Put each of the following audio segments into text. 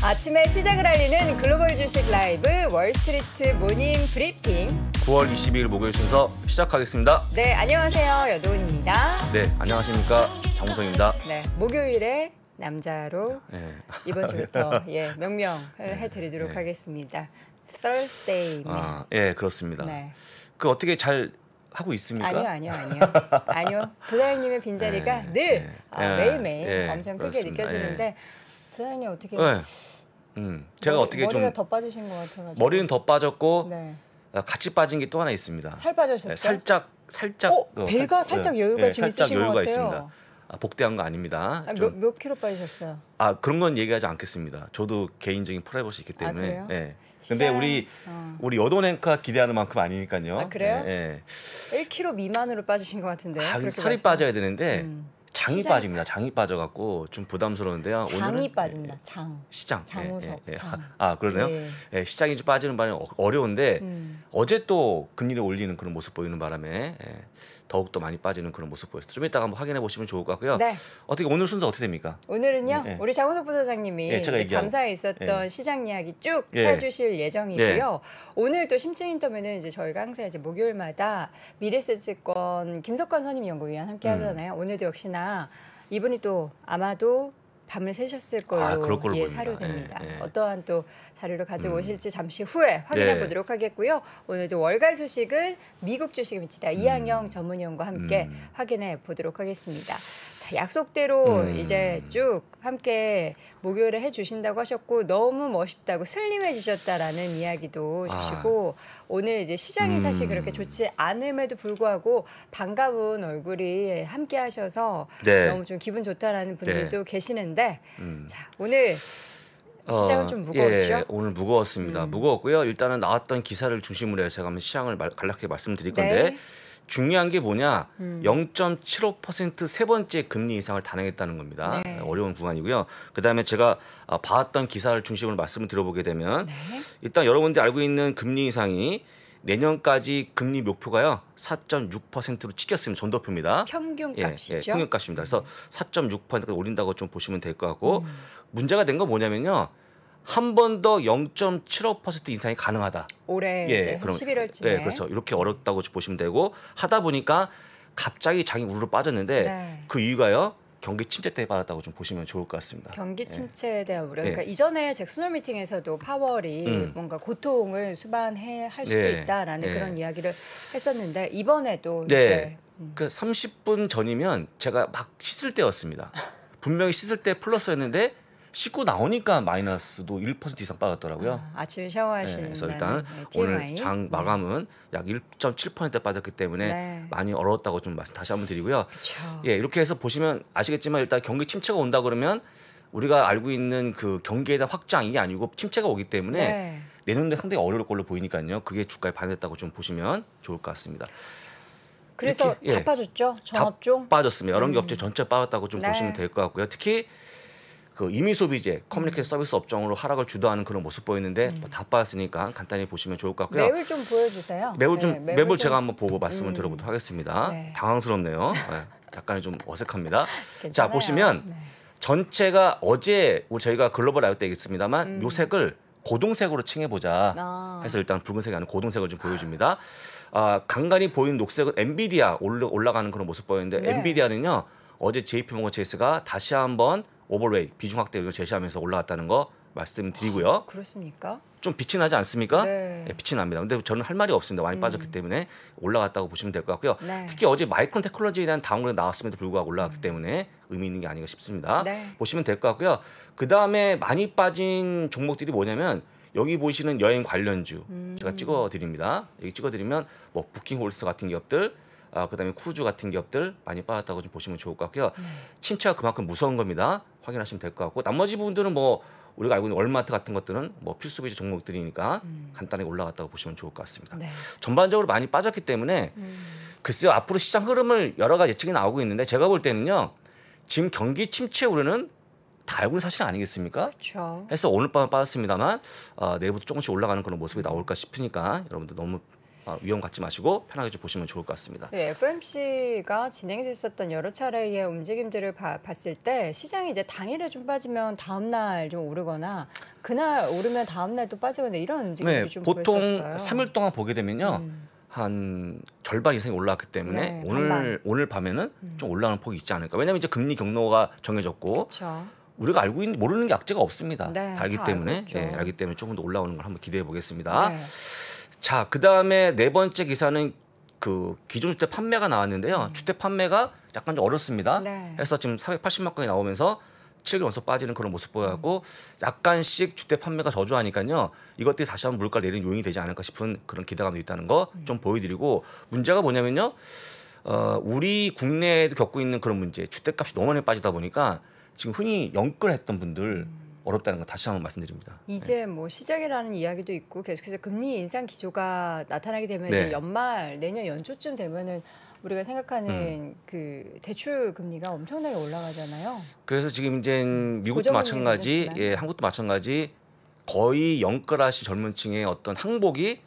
아침에 시작을 알리는 글로벌 주식 라이브 월스트리트 모닝 브리핑 9월 22일 목요일 순서 시작하겠습니다. 네, 안녕하세요. 여도은입니다. 네, 안녕하십니까. 장우성입니다. 네, 목요일에 남자로 네. 이번 주부터 명명을 해드리도록 하겠습니다. Thursday man. 예, 그렇습니다. 네. 그 어떻게 잘 하고 있습니까? 아니요. 부사장님의 빈자리가 늘 매일매일 엄청 크게 그렇습니다. 느껴지는데 부사장님 어떻게 제가 어떻게 머리가 좀 더 빠지신 것 같아가지고 머리는 더 빠졌고 네. 같이 빠진 게 또 하나 있습니다. 살 빠졌어요? 네, 살짝 배가 살짝 여유가 좀 살짝 있으신 것 여유가 같아요. 있습니다. 복대한 거 아닙니다. 몇 킬로 빠지셨어요? 그런 건 얘기하지 않겠습니다. 저도 개인적인 프라이버시 있기 때문에. 그래요? 예. 근데 우리 여돈 앵커가 기대하는 만큼 아니니까요. 그래요? 예. 1kg 미만으로 빠지신 것 같은데. 살이 빠져야 되는데 장이 빠집니다. 장이 빠져갖고 좀 부담스러운데요. 장이 오늘은 빠진다. 장. 장우석. 장. 그러네요. 예, 시장이 좀 빠지는 바람에 어려운데 어제 또 금리를 올리는 그런 모습 보이는 바람에 더욱더 많이 빠지는 그런 모습 보였어요. 좀 이따가 한번 확인해 보시면 좋을 것 같고요. 네. 어떻게 오늘 순서 어떻게 됩니까? 오늘은요. 우리 장우석 부사장님이 감사에 있었던 시장 이야기 쭉 해주실 예정이고요. 오늘 또 심층 인터뷰는 이제 저희가 항상 이제 목요일마다 미래세증권 김석관 선임연구위원 함께 하잖아요. 오늘도 역시나 이분이 또 아마도 밤을 새셨을 걸로 사료됩니다. 어떠한 또 자료를 가지고 오실지 잠시 후에 확인해 보도록 하겠고요. 오늘도 월간 소식은 미국 주식에 미치다 이항영 전문위원과 함께 확인해 보도록 하겠습니다. 자, 약속대로 이제 쭉 함께 목요일에 해주신다고 하셨고 너무 멋있다고 슬림해지셨다라는 이야기도 주시고 오늘 이제 시장이 사실 그렇게 좋지 않음에도 불구하고 반가운 얼굴이 함께 하셔서 너무 좀 기분 좋다라는 분들도 계시는데 자, 오늘 시장은 좀 무거웠죠? 오늘 무거웠습니다. 무거웠고요. 일단은 나왔던 기사를 중심으로 해서 제가 한번 시장을 간략하게 말씀드릴 건데 중요한 게 뭐냐? 0.75% 세 번째 금리 인상을 단행했다는 겁니다. 어려운 구간이고요. 그다음에 제가 봤던 기사를 중심으로 말씀을 드려보게 되면 일단 여러분들이 알고 있는 금리 인상이 내년까지 금리 목표가요 4.6%로 찍혔으면 전도표입니다. 평균값이죠. 평균값입니다. 그래서 4.6%까지 올린다고 좀 보시면 될 것 같고 문제가 된 건 뭐냐면요. 한 번 더 0.75% 인상이 가능하다. 올해 이제 11월쯤에. 네, 그렇죠. 이렇게 어렵다고 보시면 되고 하다 보니까 갑자기 장이 우르르 빠졌는데 그 이유가요. 경기 침체 때문에 받았다고 좀 보시면 좋을 것 같습니다. 경기 침체에 대한 우려. 그러니까 이전에 잭슨홀 미팅에서도 파월이 뭔가 고통을 수반할 수도 있다라는 그런 이야기를 했었는데 이번에도 이제 그 30분 전이면 제가 막 씻을 때였습니다. 분명히 씻을 때 플러스였는데 씻고 나오니까 마이너스도 1% 이상 빠졌더라고요. 아침에 샤워하시는 그래서 일단 오늘 장 마감은 약 1.7% 빠졌기 때문에 많이 어려웠다고 좀 말씀 다시 한번 드리고요. 이렇게 해서 보시면 아시겠지만 일단 경기 침체가 온다 그러면 우리가 알고 있는 그 경기에 대한 확장이 아니고 침체가 오기 때문에 내년도에 상당히 어려울 걸로 보이니까요. 그게 주가에 반영했다고 좀 보시면 좋을 것 같습니다. 그래서 다 빠졌죠? 전업종? 다 빠졌습니다. 여러 개 업체 전체 빠졌다고 좀 보시면 될 것 같고요. 특히 그 임의소비재, 커뮤니케이션 서비스 업종으로 하락을 주도하는 그런 모습 보이는데 다 빠졌으니까 간단히 보시면 좋을 것 같고요. 매물 좀 보여주세요. 매물 제가 한번 보고 말씀을 드려보도록 하겠습니다. 당황스럽네요. 약간 좀 어색합니다. 자 보시면 전체가 어제 저희가 글로벌 라이브 때 있습니다만 요 색을 고동색으로 칭해보자 해서 일단 붉은색이 아니라 고동색을 좀 보여줍니다. 간간히 보이는 녹색은 엔비디아 올라가는 그런 모습 보이는데 엔비디아는요 어제 JP모건 체이스가 다시 한번 오버레이 비중 확대 를 제시하면서 올라갔다는 거 말씀드리고요. 그렇습니까? 좀 빛이 나지 않습니까? 빛이 납니다. 근데 저는 할 말이 없습니다. 많이 빠졌기 때문에 올라갔다고 보시면 될 것 같고요. 특히 어제 마이크론 테크놀로지에 대한 다운그레이드 나왔음에도 불구하고 올라갔기 때문에 의미 있는 게 아닌가 싶습니다. 보시면 될 것 같고요. 그 다음에 많이 빠진 종목들이 뭐냐면 여기 보시는 여행 관련주 제가 찍어드립니다. 여기 찍어드리면 뭐 부킹홀스 같은 기업들 그다음에 크루즈 같은 기업들 많이 빠졌다고 좀 보시면 좋을 것 같고요. 침체가 그만큼 무서운 겁니다. 확인하시면 될 것 같고 나머지 부분들은 뭐 우리가 알고 있는 월마트 같은 것들은 뭐 필수비지 종목들이니까 간단하게 올라갔다고 보시면 좋을 것 같습니다. 전반적으로 많이 빠졌기 때문에 글쎄요 앞으로 시장 흐름을 여러 가지 예측이 나오고 있는데 제가 볼 때는요 지금 경기 침체 우려는 다 알고 있는 사실 아니겠습니까? 그래서 오늘 밤은 빠졌습니다만 내일부터 조금씩 올라가는 그런 모습이 나올까 싶으니까 여러분들 너무 위험 갖지 마시고 편하게 좀 보시면 좋을 것 같습니다. 네, FOMC가 진행됐었던 여러 차례의 움직임들을 봤을 때 시장이 이제 당일에 좀 빠지면 다음 날 좀 오르거나 그날 오르면 다음 날 또 빠지거나 이런 움직임이 좀 보통 보였었어요. 3일 동안 보게 되면요. 한 절반 이상이 올라왔기 때문에 오늘 밤에는 좀 올라가는 폭이 있지 않을까. 왜냐하면 이제 금리 경로가 정해졌고 그쵸. 우리가 알고 있는 모르는 게 악재가 없습니다. 네, 다 알기 다 때문에 알고 있죠. 조금 더 올라오는 걸 한번 기대해 보겠습니다. 네. 자, 그다음에 네 번째 기사는 그 기존 주택 판매가 나왔는데요. 주택 판매가 약간 좀 어렵습니다. 네. 그래서 지금 480만 건이 나오면서 7개월 연속 빠지는 그런 모습 보여갖고 약간씩 주택 판매가 저조하니까요. 이것들이 다시 한번 물가 내리는 요인이 되지 않을까 싶은 그런 기대감도 있다는 거 좀 보여드리고 문제가 뭐냐면요. 우리 국내에도 겪고 있는 그런 문제, 주택값이 너무 많이 빠지다 보니까 지금 흔히 영끌했던 분들 어렵다는 거 다시 한번 말씀드립니다. 이제 뭐 시작이라는 이야기도 있고 계속해서 금리 인상 기조가 나타나게 되면 네. 이제 연말 내년 연초쯤 되면은 우리가 생각하는 그 대출 금리가 엄청나게 올라가잖아요. 그래서 지금 이제 미국도 마찬가지, 한국도 마찬가지 거의 영끌하시 젊은층의 어떤 항복이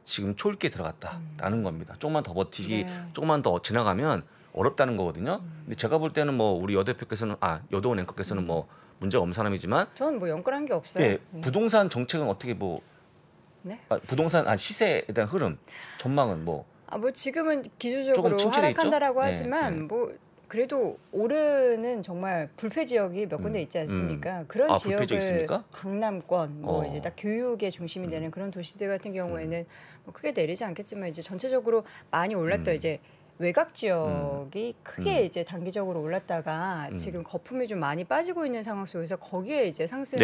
지금 초읽기에 들어갔다라는 겁니다. 조금만 더 버티지, 조금만 더 지나가면 어렵다는 거거든요. 근데 제가 볼 때는 뭐 우리 여 대표께서는 여도원 앵커께서는 뭐 문제가 없는 사람이지만 저는 뭐 영끌한 게 없어요. 부동산 정책은 어떻게 뭐 부동산 시세에 대한 흐름 전망은 뭐 지금은 기술적으로 하락한다라고 하지만 뭐 그래도 오르는 정말 불패 지역이 몇 군데 있지 않습니까? 그런 지역을 강남권 뭐 이제 딱 교육의 중심이 되는 그런 도시들 같은 경우에는 뭐 크게 내리지 않겠지만 이제 전체적으로 많이 올랐다 이제 외곽 지역이 크게 이제 단기적으로 올랐다가 지금 거품이 좀 많이 빠지고 있는 상황 속에서 거기에 이제 상승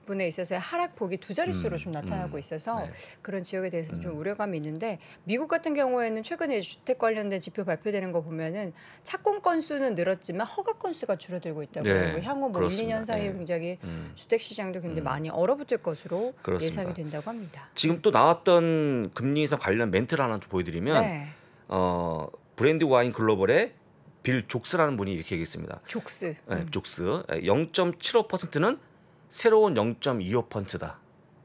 분에 있어서의 하락폭이 두 자릿수로 좀 나타나고 있어서 그런 지역에 대해서 좀 우려감이 있는데 미국 같은 경우에는 최근에 주택 관련된 지표 발표되는 거 보면은 착공 건수는 늘었지만 허가 건수가 줄어들고 있다고 향후 뭐 1, 2년 사이에 굉장히 주택 시장도 굉장히 많이 얼어붙을 것으로 예상이 된다고 합니다. 지금 또 나왔던 금리 인상 관련 멘트를 하나 좀 보여드리면 브랜드 와인 글로벌의 빌 족스라는 분이 이렇게 얘기했습니다. 족스. 족스. 0.75%는 새로운 0.25%다.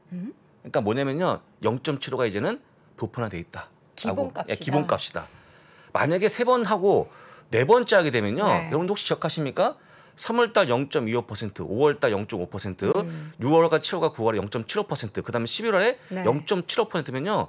그러니까 뭐냐면요. 0.75가 이제는 보편화돼 있다. 기본값이다. 기본값이다. 만약에 3번 하고 4번째 하게 되면요. 여러분도 혹시 기억하십니까? 3월달 0.25%, 5월달 0.5%, 6월과 7월과 9월에 0.75%, 그다음에 11월에 0.75%면요.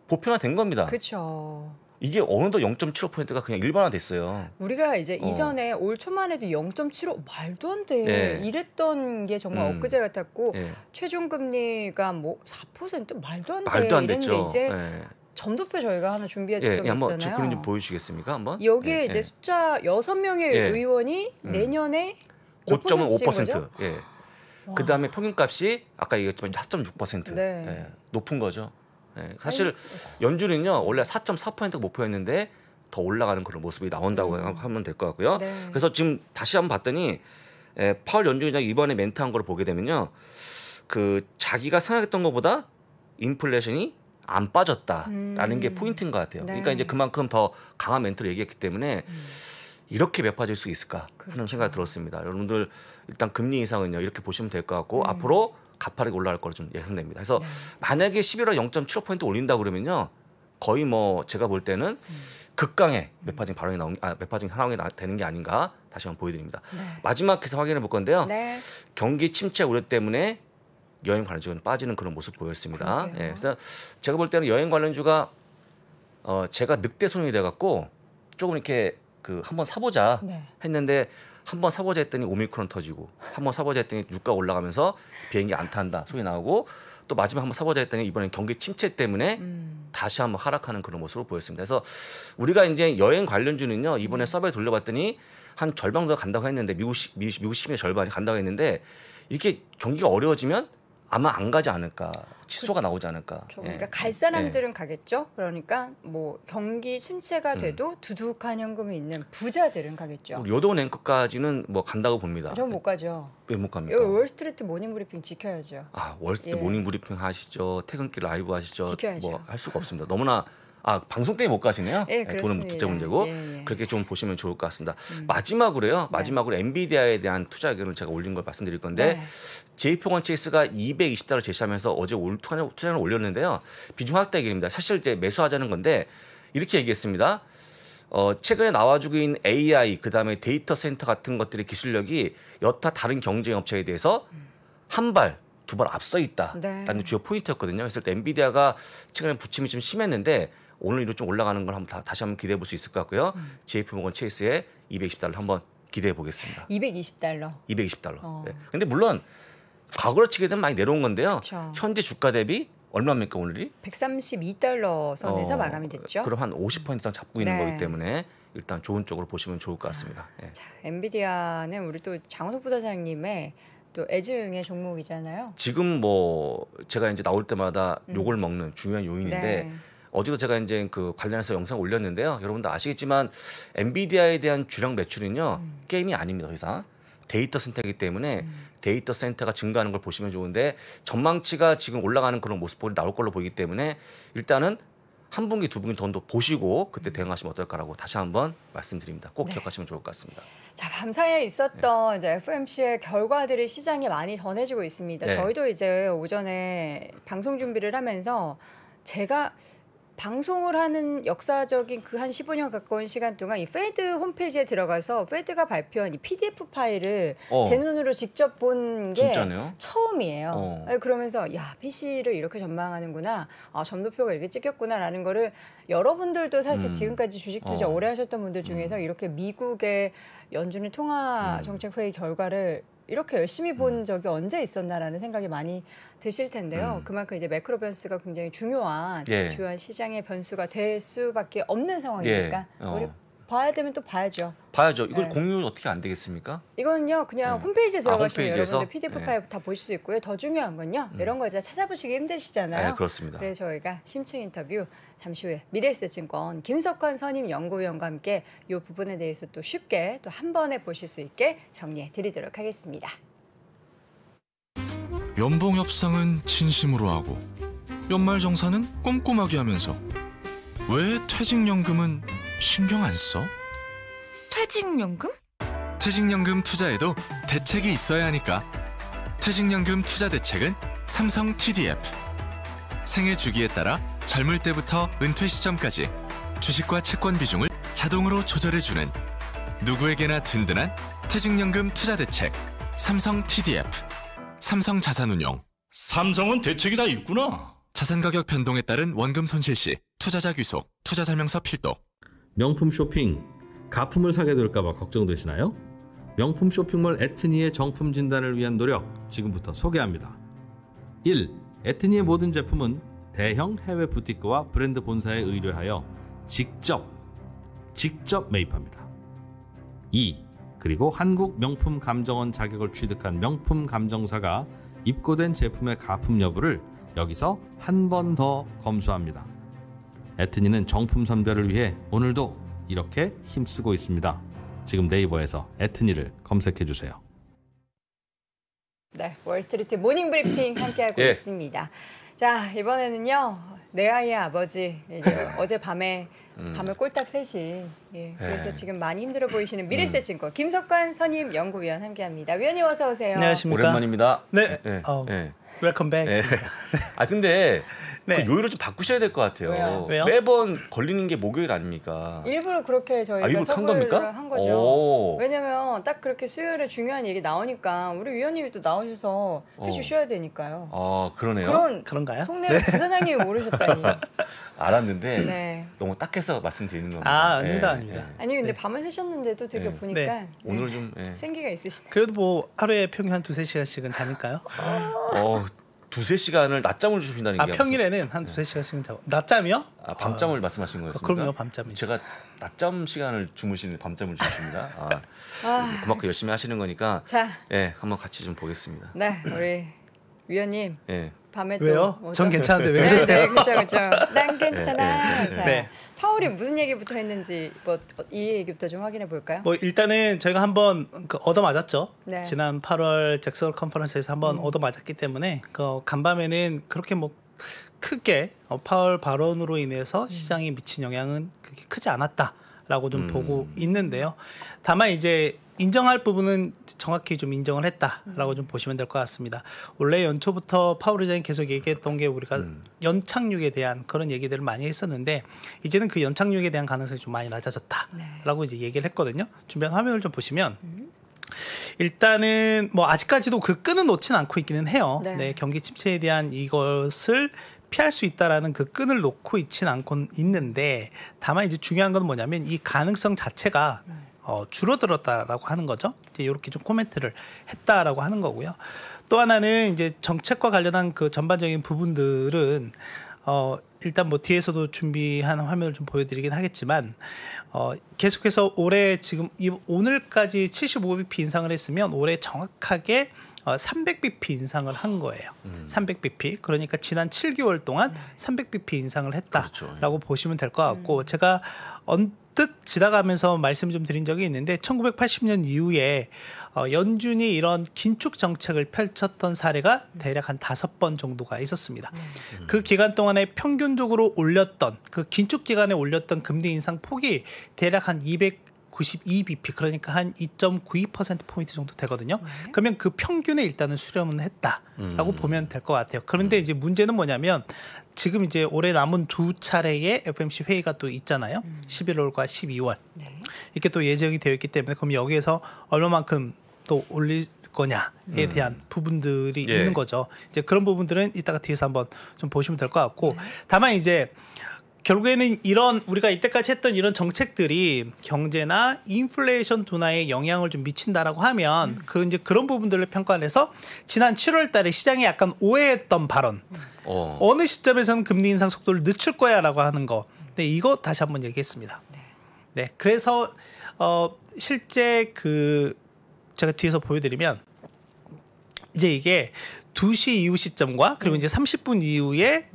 보편화된 겁니다. 그렇죠. 이게 어느덧 0.75%가 그냥 일반화됐어요. 우리가 이제 이전에 올 초만 해도 0.75 말도 안 돼. 이랬던 게 정말 엊그제 같았고 최종 금리가 뭐 4% 말도 안 돼. 말도 안 됐죠. 이제 점도표 저희가 하나 준비했던 게 있잖아요. 한번 그림 좀 보여주시겠습니까? 한번. 여기에 이제 숫자 6명의 의원이 내년에 5.5%. 그다음에 평균값이 아까 얘기했지만 4.6%. 높은 거죠. 사실 연준은요 원래 4.4%가 목표였는데 더 올라가는 그런 모습이 나온다고 하면 될 것 같고요. 그래서 지금 다시 한번 봤더니 파월 연준의장이 이번에 멘트한 걸 보게 되면요, 그 자기가 생각했던 것보다 인플레이션이 안 빠졌다라는 게 포인트인 것 같아요. 그러니까 이제 그만큼 더 강한 멘트를 얘기했기 때문에 이렇게 매파질 수 있을까 하는 생각이 들었습니다. 여러분들 일단 금리 인상은요 이렇게 보시면 될 것 같고 앞으로 가파르게 올라갈 거로 좀 예상됩니다. 그래서 만약에 11월 0.75% 올린다 그러면요 거의 뭐 제가 볼 때는 극강의 매파징 발언이 매파징 상황이 되는 게 아닌가 다시 한번 보여드립니다. 마지막 기사 확인해 볼 건데요. 경기 침체 우려 때문에 여행 관련주는 빠지는 그런 모습 보였습니다. 그래서 제가 볼 때는 여행 관련주가 제가 늑대 손이 돼갖고 조금 이렇게 한번 사보자 했는데. 한번 사보자 했더니 오미크론 터지고 한번 사보자 했더니 유가 올라가면서 비행기 안 탄다 소리 나오고 또 마지막 한번 사보자 했더니 이번엔 경기 침체 때문에 다시 한번 하락하는 그런 모습으로 보였습니다. 그래서 우리가 이제 여행 관련주는요 이번에 서베이 돌려봤더니 한 절반 정도 간다고 했는데 미국 시민의 절반이 간다고 했는데 이렇게 경기가 어려워지면 아마 안 가지 않을까. 취소가 나오지 않을까. 그러니까 갈 사람들은 가겠죠. 그러니까 뭐 경기 침체가 돼도 두둑한 현금이 있는 부자들은 가겠죠. 여도원 앵커까지는 뭐 간다고 봅니다. 전 못 가죠. 왜 못 갑니까? 월스트리트 모닝 브리핑 지켜야죠. 월스트리트 모닝 브리핑 하시죠. 퇴근길 라이브 하시죠. 지켜야죠. 뭐 할 수가 없습니다. 너무나 방송 때문에 못 가시네요. 예, 돈은 둘째 문제고 예. 그렇게 좀 보시면 좋을 것 같습니다. 마지막으로요. 마지막으로 엔비디아에 대한 투자 의견을 제가 올린 걸 말씀드릴 건데 JP모건 체이스가 $220 제시하면서 어제 투자를 올렸는데요. 비중 확대 얘기입니다. 사실 이제 매수하자는 건데 이렇게 얘기했습니다. 최근에 나와주고 있는 AI 그다음에 데이터 센터 같은 것들의 기술력이 여타 다른 경쟁 업체에 대해서 한 발, 두 발 앞서 있다라는 주요 포인트였거든요. 그래서 엔비디아가 최근에 부침이 좀 심했는데 오늘 이로 좀 올라가는 걸 다시 한번 기대해 볼 수 있을 것 같고요. JP모건 체이스의 $220 한번 기대해 보겠습니다. $220. $220. 네. 근데 물론 과거로 치게 되면 많이 내려온 건데요. 그쵸. 현재 주가 대비 얼마입니까 오늘이? $132 선에서 마감이 됐죠. 그럼 한 50% 이상 잡고 있는 거기 때문에 일단 좋은 쪽으로 보시면 좋을 것 같습니다. 자, 엔비디아는 우리 또 장호석 부사장님의 또 애증의 종목이잖아요. 지금 뭐 제가 이제 나올 때마다 욕을 먹는 중요한 요인인데 어제도 제가 이제 그 관련해서 영상 올렸는데요. 여러분들 아시겠지만 엔비디아에 대한 주력 매출은요 게임이 아닙니다. 더 이상 데이터 센터이기 때문에 데이터 센터가 증가하는 걸 보시면 좋은데 전망치가 지금 올라가는 그런 모습들이 나올 걸로 보이기 때문에 일단은 한 분기 두 분기 더 보시고 그때 대응하시면 어떨까라고 다시 한번 말씀드립니다. 꼭 기억하시면 좋을 것 같습니다. 자, 밤사이에 있었던 이제 FOMC의 결과들이 시장에 많이 전해지고 있습니다. 저희도 이제 오전에 방송 준비를 하면서 제가 방송을 하는 역사적인 그 한 15년 가까운 시간 동안 이 페드 홈페이지에 들어가서 페드가 발표한 이 PDF 파일을 제 눈으로 직접 본 게 처음이에요. 그러면서 야, PC를 이렇게 전망하는구나. 점도표가 이렇게 찍혔구나라는 거를 여러분들도 사실 지금까지 주식 투자 오래 하셨던 분들 중에서 이렇게 미국의 연준의 통화 정책 회의 결과를 이렇게 열심히 본 적이 언제 있었나라는 생각이 많이 드실 텐데요. 그만큼 이제 매크로 변수가 굉장히 중요한 주요한 시장의 변수가 될 수밖에 없는 상황이니까 우리 봐야 되면 또 봐야죠. 이걸 공유 어떻게 안 되겠습니까? 이거는요 그냥 홈페이지에 들어가시면 여러분들 PDF 파일 다 보실 수 있고요. 더 중요한 건요 이런 거 이제 찾아보시기 힘드시잖아요. 그렇습니다. 그래서 저희가 심층 인터뷰 잠시 후에 미래에셋증권 김석환 선임 연구위원과 함께 이 부분에 대해서 또 쉽게 또 한 번에 보실 수 있게 정리해 드리도록 하겠습니다. 연봉 협상은 진심으로 하고 연말 정산은 꼼꼼하게 하면서 왜 퇴직연금은 신경 안 써? 퇴직연금? 퇴직연금 투자에도 대책이 있어야 하니까. 퇴직연금 투자 대책은 삼성 TDF. 생애 주기에 따라 젊을 때부터 은퇴 시점까지 주식과 채권 비중을 자동으로 조절해주는 누구에게나 든든한 퇴직연금 투자 대책 삼성 TDF. 삼성자산운용. 삼성은 대책이 다 있구나. 자산가격 변동에 따른 원금 손실 시 투자자 귀속, 투자설명서 필독. 명품 쇼핑, 가품을 사게 될까 봐 걱정되시나요? 명품 쇼핑몰 에트니의 정품 진단을 위한 노력 지금부터 소개합니다. 1. 에트니의 모든 제품은 대형 해외 부티크와 브랜드 본사에 의뢰하여 직접 매입합니다. 2. 그리고 한국 명품 감정원 자격을 취득한 명품 감정사가 입고된 제품의 가품 여부를 여기서 한 번 더 검수합니다. 에트니는 정품 선별을 위해 오늘도 이렇게 힘쓰고 있습니다. 지금 네이버에서 에트니를 검색해주세요. 네, 월스트리트 모닝 브리핑 함께하고 있습니다. 자, 이번에는요. 내 아이의 아버지 이제 어젯밤에 밤을 꼴딱 새시 그래서 지금 많이 힘들어 보이시는 미래에셋증권 김석환 선임 연구위원 함께합니다. 위원님 어서 오세요. 안녕하십니까. 오랜만입니다. 웰컴 백. 근데 그 요일을 좀 바꾸셔야 될 것 같아요. 왜요? 매번 걸리는 게 목요일 아닙니까? 일부러 그렇게 저희가 일부러 서브를 한 거죠. 왜냐면 딱 그렇게 수요일에 중요한 얘기 나오니까 우리 위원님이 또 나오셔서 해주셔야 되니까요. 그러네요. 그런가요? 속내를 부사장님이 모르셨다니. 알았는데 너무 딱해서 말씀드리는 겁니다. 아닙니다. 아니 근데 밤을 새셨는데도 되게 보니까 오늘 좀 생기가 있으시네요. 그래도 뭐 하루에 평균 한 2-3시간씩은 자니까요? 2-3시간을 낮잠을 주신다는 게 평일에는 한 2-3시간씩은 자고. 낮잠이요? 밤잠을 말씀하신 거였습니까? 그럼요, 밤잠이죠. 제가 낮잠 시간을 주무시는 밤잠을 주십니다. 그만큼 열심히 하시는 거니까 한번 같이 좀 보겠습니다. 네, 우리 위원님 밤에 왜요? 또 전 괜찮은데 왜 그러세요? 그렇죠. 난 괜찮아. 자, 파월이 무슨 얘기부터 했는지 이 얘기부터 좀 확인해 볼까요? 일단은 저희가 한번 얻어맞았죠. 지난 8월 잭슨 컨퍼런스에서 한번 얻어맞았기 때문에 간밤에는 그렇게 크게 파월 발언으로 인해서 시장에 미친 영향은 그렇게 크지 않았다라고 좀 보고 있는데요. 다만 이제 인정할 부분은 정확히 좀 인정을 했다라고 좀 보시면 될 것 같습니다. 원래 연초부터 파월 의장이 계속 얘기했던 게 우리가 연착륙에 대한 그런 얘기들을 많이 했었는데 이제는 그 연착륙에 대한 가능성이 좀 많이 낮아졌다라고 이제 얘기를 했거든요. 준비한 화면을 좀 보시면 일단은 뭐 아직까지도 그 끈은 놓지는 않고 있기는 해요. 네, 경기 침체에 대한 이것을 피할 수 있다라는 그 끈을 놓고 있지는 않고 있는데 다만 이제 중요한 건 뭐냐면 이 가능성 자체가 줄어들었다라고 하는 거죠. 이제 이렇게 좀 코멘트를 했다라고 하는 거고요. 또 하나는 이제 정책과 관련한 그 전반적인 부분들은 일단 뭐 뒤에서도 준비한 화면을 좀 보여드리긴 하겠지만 계속해서 올해 지금 오늘까지 75bp 인상을 했으면 올해 정확하게 300bp 인상을 한 거예요. 300bp. 그러니까 지난 7개월 동안 300bp 인상을 했다라고 그렇죠. 보시면 될 것 같고 제가 언뜻 지나가면서 말씀 좀 드린 적이 있는데 1980년 이후에 연준이 이런 긴축 정책을 펼쳤던 사례가 대략 한 5번 정도가 있었습니다. 그 기간 동안에 평균적으로 올렸던 그 긴축 기간에 올렸던 금리 인상 폭이 대략 한 292bp 그러니까 한 2.92%포인트 정도 되거든요. 그러면 그 평균에 일단은 수렴은 했다라고 보면 될 것 같아요. 그런데 이제 문제는 뭐냐면 지금 이제 올해 남은 2차례의 FOMC 회의가 또 있잖아요. 11월과 12월. 이렇게 또 예정이 되어 있기 때문에 그럼 여기에서 얼마만큼 또 올릴 거냐에 대한 부분들이 있는 거죠. 이제 그런 부분들은 이따가 뒤에서 한번 좀 보시면 될 것 같고 다만 이제 결국에는 이런 우리가 이때까지 했던 이런 정책들이 경제나 인플레이션 둔화에 영향을 좀 미친다라고 하면 그 이제 그런 부분들을 평가를 해서 지난 7월달에 시장이 약간 오해했던 발언 어느 시점에서는 금리 인상 속도를 늦출 거야라고 하는 거. 네, 이거 다시 한번 얘기했습니다. 네, 그래서 실제 그 제가 뒤에서 보여드리면 이제 이게 2시 이후 시점과 그리고 이제 30분 이후에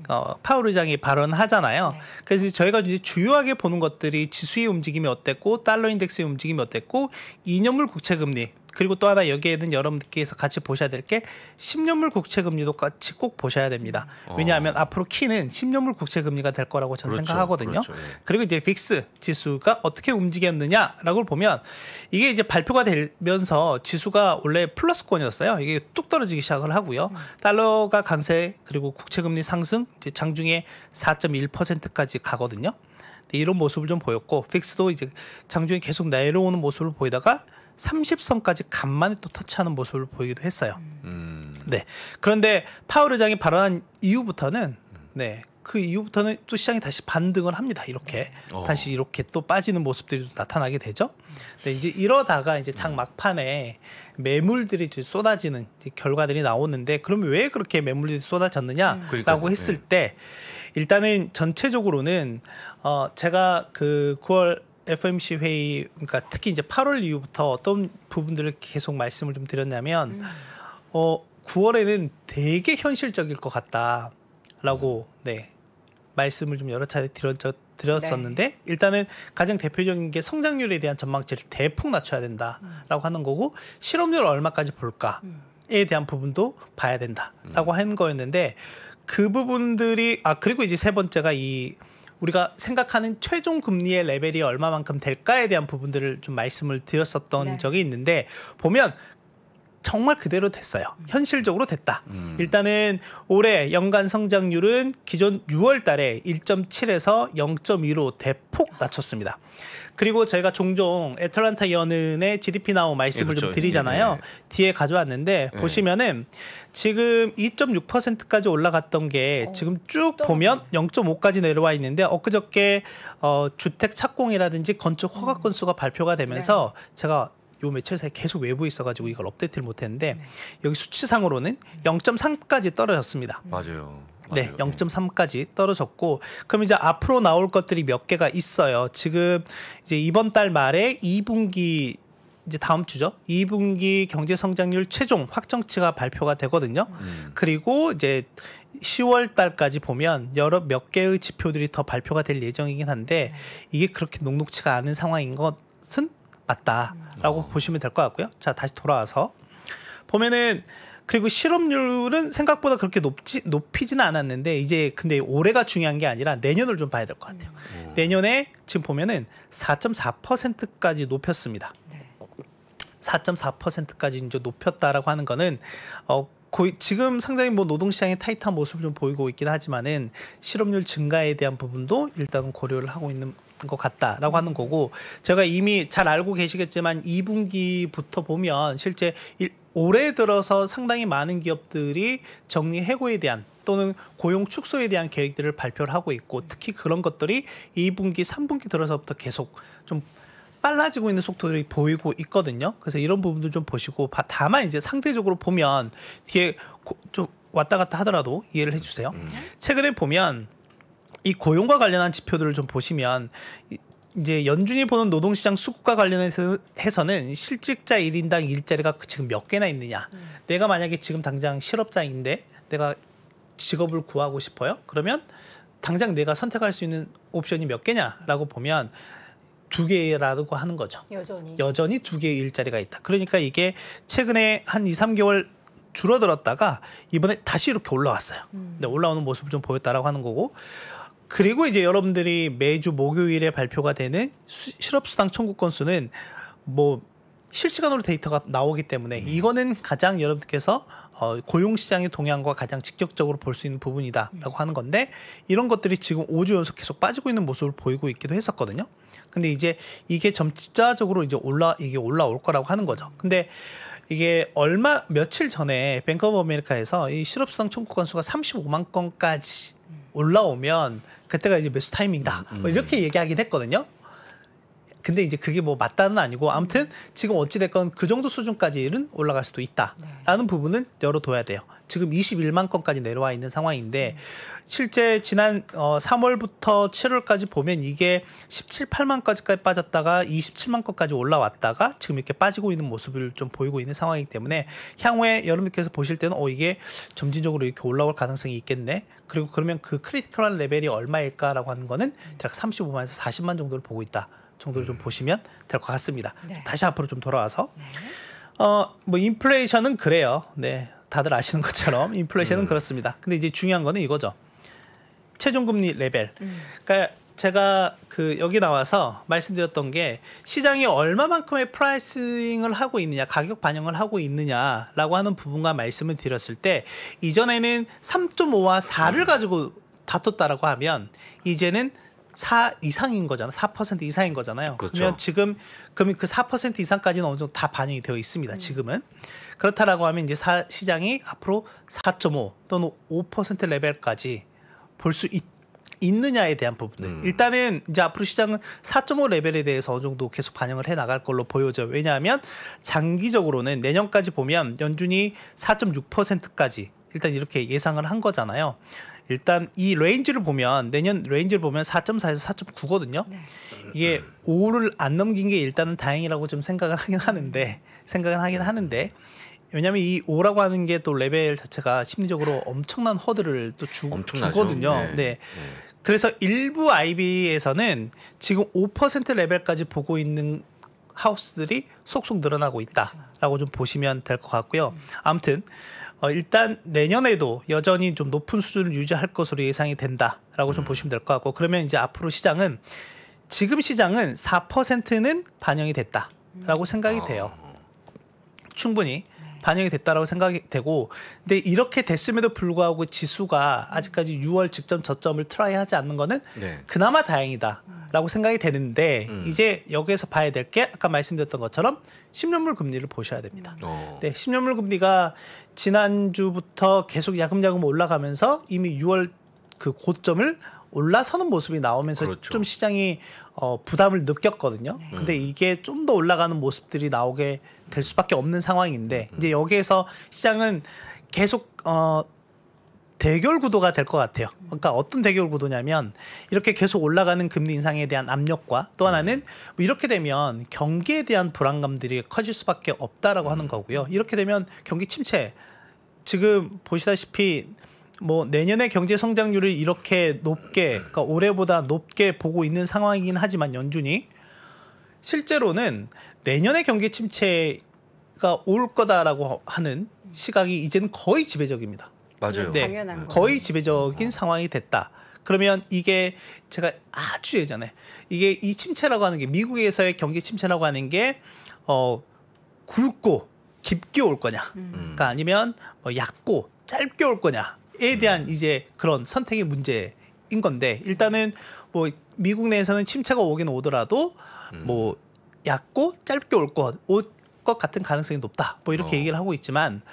파월 의장이 발언하잖아요. 그래서 저희가 이제 주요하게 보는 것들이 지수의 움직임이 어땠고 달러 인덱스의 움직임이 어땠고 2년물 국채 금리 그리고 또 하나 여기에는 여러분께서 같이 보셔야 될 게 10년물 국채 금리도 같이 꼭 보셔야 됩니다. 왜냐하면 앞으로 키는 10년물 국채 금리가 될 거라고 저는 생각하거든요. 그렇죠. 그리고 이제 빅스 지수가 어떻게 움직였느냐라고 보면 이게 이제 발표가 되면서 지수가 원래 플러스권이었어요. 이게 뚝 떨어지기 시작을 하고요. 달러가 강세 그리고 국채 금리 상승 이제 장중에 4.1%까지 가거든요. 이런 모습을 좀 보였고 픽스도 이제 장중에 계속 내려오는 모습을 보이다가 30선까지 간만에 또 터치하는 모습을 보이기도 했어요. 네. 그런데 파월 의장이 발언한 이후부터는 그 이후부터는 또 시장이 다시 반등을 합니다. 이렇게 다시 이렇게 또 빠지는 모습들이 나타나게 되죠. 네, 이제 이러다가 이제 장 막판에 매물들이 쏟아지는 결과들이 나오는데 그러면 왜 그렇게 매물들이 쏟아졌느냐라고 했을 때 일단은 전체적으로는 제가 그 9월 FOMC 회의, 그러니까 특히 이제 8월 이후부터 어떤 부분들을 계속 말씀을 좀 드렸냐면, 9월에는 되게 현실적일 것 같다라고, 말씀을 좀 여러 차례 드렸었는데, 일단은 가장 대표적인 게 성장률에 대한 전망치를 대폭 낮춰야 된다라고 하는 거고, 실업률 얼마까지 볼까에 대한 부분도 봐야 된다라고 하는 거였는데, 그 부분들이, 그리고 이제 세 번째가 우리가 생각하는 최종 금리의 레벨이 얼마만큼 될까에 대한 부분들을 좀 말씀을 드렸었던 적이 있는데 보면 정말 그대로 됐어요. 현실적으로 됐다. 일단은 올해 연간 성장률은 기존 6월 달에 1.7에서 0.2로 대폭 낮췄습니다. 그리고 저희가 종종 애틀란타 연은의 GDP 나우 말씀을 좀 드리잖아요. 뒤에 가져왔는데 보시면은 지금 2.6%까지 올라갔던 게 지금 쭉 보면 0.5까지 내려와 있는데 엊그저께 주택 착공이라든지 건축 허가 건수가 발표가 되면서 제가 요 며칠 사이 계속 외부에 있어가지고 이걸 업데이트를 못했는데 여기 수치상으로는 0.3까지 떨어졌습니다. 맞아요. 네, 0.3까지 떨어졌고 그럼 이제 앞으로 나올 것들이 몇 개가 있어요. 지금 이제 이번 달 말에 2분기 이제 다음 주죠. 2분기 경제 성장률 최종 확정치가 발표가 되거든요. 그리고 이제 10월 달까지 보면 여러 몇 개의 지표들이 더 발표가 될 예정이긴 한데 이게 그렇게 녹록치가 않은 상황인 것은 맞다라고 보시면 될 것 같고요. 자, 다시 돌아와서 보면은 그리고 실업률은 생각보다 그렇게 높이지는 않았는데 이제 근데 올해가 중요한 게 아니라 내년을 좀 봐야 될 것 같아요. 내년에 지금 보면은 4.4%까지 높였습니다. 4.4%까지 이제 높였다라고 하는 거는 지금 상당히 뭐 노동시장의 타이트한 모습을 좀 보이고 있긴 하지만은 실업률 증가에 대한 부분도 일단은 고려를 하고 있는 것 같다라고 하는 거고, 제가 이미 잘 알고 계시겠지만 2분기부터 보면 실제 올해 들어서 상당히 많은 기업들이 정리 해고에 대한 또는 고용 축소에 대한 계획들을 발표를 하고 있고, 특히 그런 것들이 2분기, 3분기 들어서부터 계속 좀 빨라지고 있는 속도들이 보이고 있거든요. 그래서 이런 부분도 좀 보시고, 다만 이제 상대적으로 보면 뒤에 좀 왔다 갔다 하더라도 이해를 해주세요. 최근에 보면 이 고용과 관련한 지표들을 좀 보시면 이제 연준이 보는 노동시장 수급과 관련해서는 실직자 1인당 일자리가 지금 몇 개나 있느냐. 내가 만약에 지금 당장 실업자인데 내가 직업을 구하고 싶어요. 그러면 당장 내가 선택할 수 있는 옵션이 몇 개냐라고 보면 2개라고 하는 거죠. 여전히 2개의 일자리가 있다. 그러니까 이게 최근에 한 2, 3개월 줄어들었다가 이번에 다시 이렇게 올라왔어요. 근데 올라오는 모습을 좀 보였다라고 하는 거고, 그리고 이제 여러분들이 매주 목요일에 발표가 되는 실업수당 청구 건수는 뭐 실시간으로 데이터가 나오기 때문에 이거는 가장 여러분들께서 고용시장의 동향과 가장 직접적으로 볼 수 있는 부분이다라고 하는 건데, 이런 것들이 지금 5주 연속 계속 빠지고 있는 모습을 보이고 있기도 했었거든요. 근데 이제 이게 점차적으로 이제 올라올 거라고 하는 거죠. 근데 이게 며칠 전에 뱅크 오브 아메리카에서 이 실업수당 청구 건수가 35만 건까지 올라오면 그때가 이제 매수 타이밍이다, 뭐 이렇게 얘기하긴 했거든요. 근데 이제 그게 뭐 맞다는 아니고, 아무튼 지금 어찌됐건 그 정도 수준까지는 올라갈 수도 있다라는 부분은 열어둬야 돼요. 지금 21만 건까지 내려와 있는 상황인데, 실제 지난 3월부터 7월까지 보면 이게 17, 8만까지까지 빠졌다가 27만 건까지 올라왔다가 지금 이렇게 빠지고 있는 모습을 좀 보이고 있는 상황이기 때문에, 향후에 여러분께서 보실 때는 이게 점진적으로 이렇게 올라올 가능성이 있겠네. 그리고 그러면 그 크리티컬한 레벨이 얼마일까라고 하는 거는 대략 35만에서 40만 정도를 보고 있다 정도를 좀 보시면 될 것 같습니다. 네. 다시 앞으로 좀 돌아와서 뭐 인플레이션은 그래요. 네, 다들 아시는 것처럼 인플레이션은 그렇습니다. 근데 이제 중요한 거는 이거죠. 최종금리 레벨. 그러니까 제가 여기 나와서 말씀드렸던 게, 시장이 얼마만큼의 프라이싱을 하고 있느냐, 가격 반영을 하고 있느냐라고 하는 부분과 말씀을 드렸을 때, 이전에는 3.5와 4를 가지고 다퉜다라고 하면 이제는 4 이상인 거잖아요. 4% 이상인 거잖아요. 그렇죠. 그러면 지금 그러면 그 4% 이상까지는 어느 정도 다 반영이 되어 있습니다. 지금은. 그렇다라고 하면 이제 시장이 앞으로 4.5 또는 5% 레벨까지 볼 수 있느냐에 대한 부분들. 일단은 이제 앞으로 시장은 4.5 레벨에 대해서 어느 정도 계속 반영을 해 나갈 걸로 보여져요. 왜냐하면 장기적으로는 내년까지 보면 연준이 4.6%까지 일단 이렇게 예상을 한 거잖아요. 일단 이 레인지를 보면, 내년 레인지를 보면 4.4에서 4.9거든요. 네. 이게 5를 안 넘긴 게 일단은 다행이라고 좀 생각은 하긴 하는데 왜냐하면 이 5라고 하는 게 또 레벨 자체가 심리적으로 엄청난 허들을 또 주거든요. 네. 네. 그래서 일부 IB에서는 지금 5% 레벨까지 보고 있는 하우스들이 속속 늘어나고 있다라고 좀 보시면 될 것 같고요. 아무튼 일단 내년에도 여전히 좀 높은 수준을 유지할 것으로 예상이 된다라고 좀 보시면 될 것 같고, 그러면 이제 앞으로 지금 시장은 4%는 반영이 됐다라고 생각이 돼요. 충분히 반영이 됐다라고 생각이 되고, 근데 이렇게 됐음에도 불구하고 지수가 아직까지 6월 직전 저점을 트라이하지 않는 거는 그나마 다행이다라고 생각이 되는데, 이제 여기에서 봐야 될 게 아까 말씀드렸던 것처럼 10년물 금리를 보셔야 됩니다. 네, 10년물 금리가 지난주부터 계속 야금야금 올라가면서 이미 6월 그 고점을 올라서는 모습이 나오면서 그렇죠. 좀 시장이 부담을 느꼈거든요. 근데 이게 좀 더 올라가는 모습들이 나오게 될 수밖에 없는 상황인데, 이제 여기에서 시장은 계속 대결 구도가 될 것 같아요. 그러니까 어떤 대결 구도냐면, 이렇게 계속 올라가는 금리 인상에 대한 압력과 또 하나는 이렇게 되면 경기에 대한 불안감들이 커질 수밖에 없다라고 하는 거고요. 이렇게 되면 경기 침체, 지금 보시다시피 뭐 내년에 경제 성장률을 이렇게 높게, 그러니까 올해보다 높게 보고 있는 상황이긴 하지만 연준이 실제로는 내년에 경기 침체가 올 거다라고 하는 시각이 이제는 거의 지배적입니다. 맞아요. 네, 당연한 거의 지배적인 상황이 됐다. 그러면 이게 제가 아주 예전에 이게 이 침체라고 하는 게 미국에서의 경기 침체라고 하는 게 굵고 깊게 올 거냐가 아니면 얕고 짧게 올 거냐에 대한 이제 그런 선택의 문제인 건데 일단은 뭐 미국 내에서는 침체가 오긴 오더라도 뭐 얕고 짧게 올 것 같은 가능성이 높다. 뭐 이렇게 얘기를 하고 있지만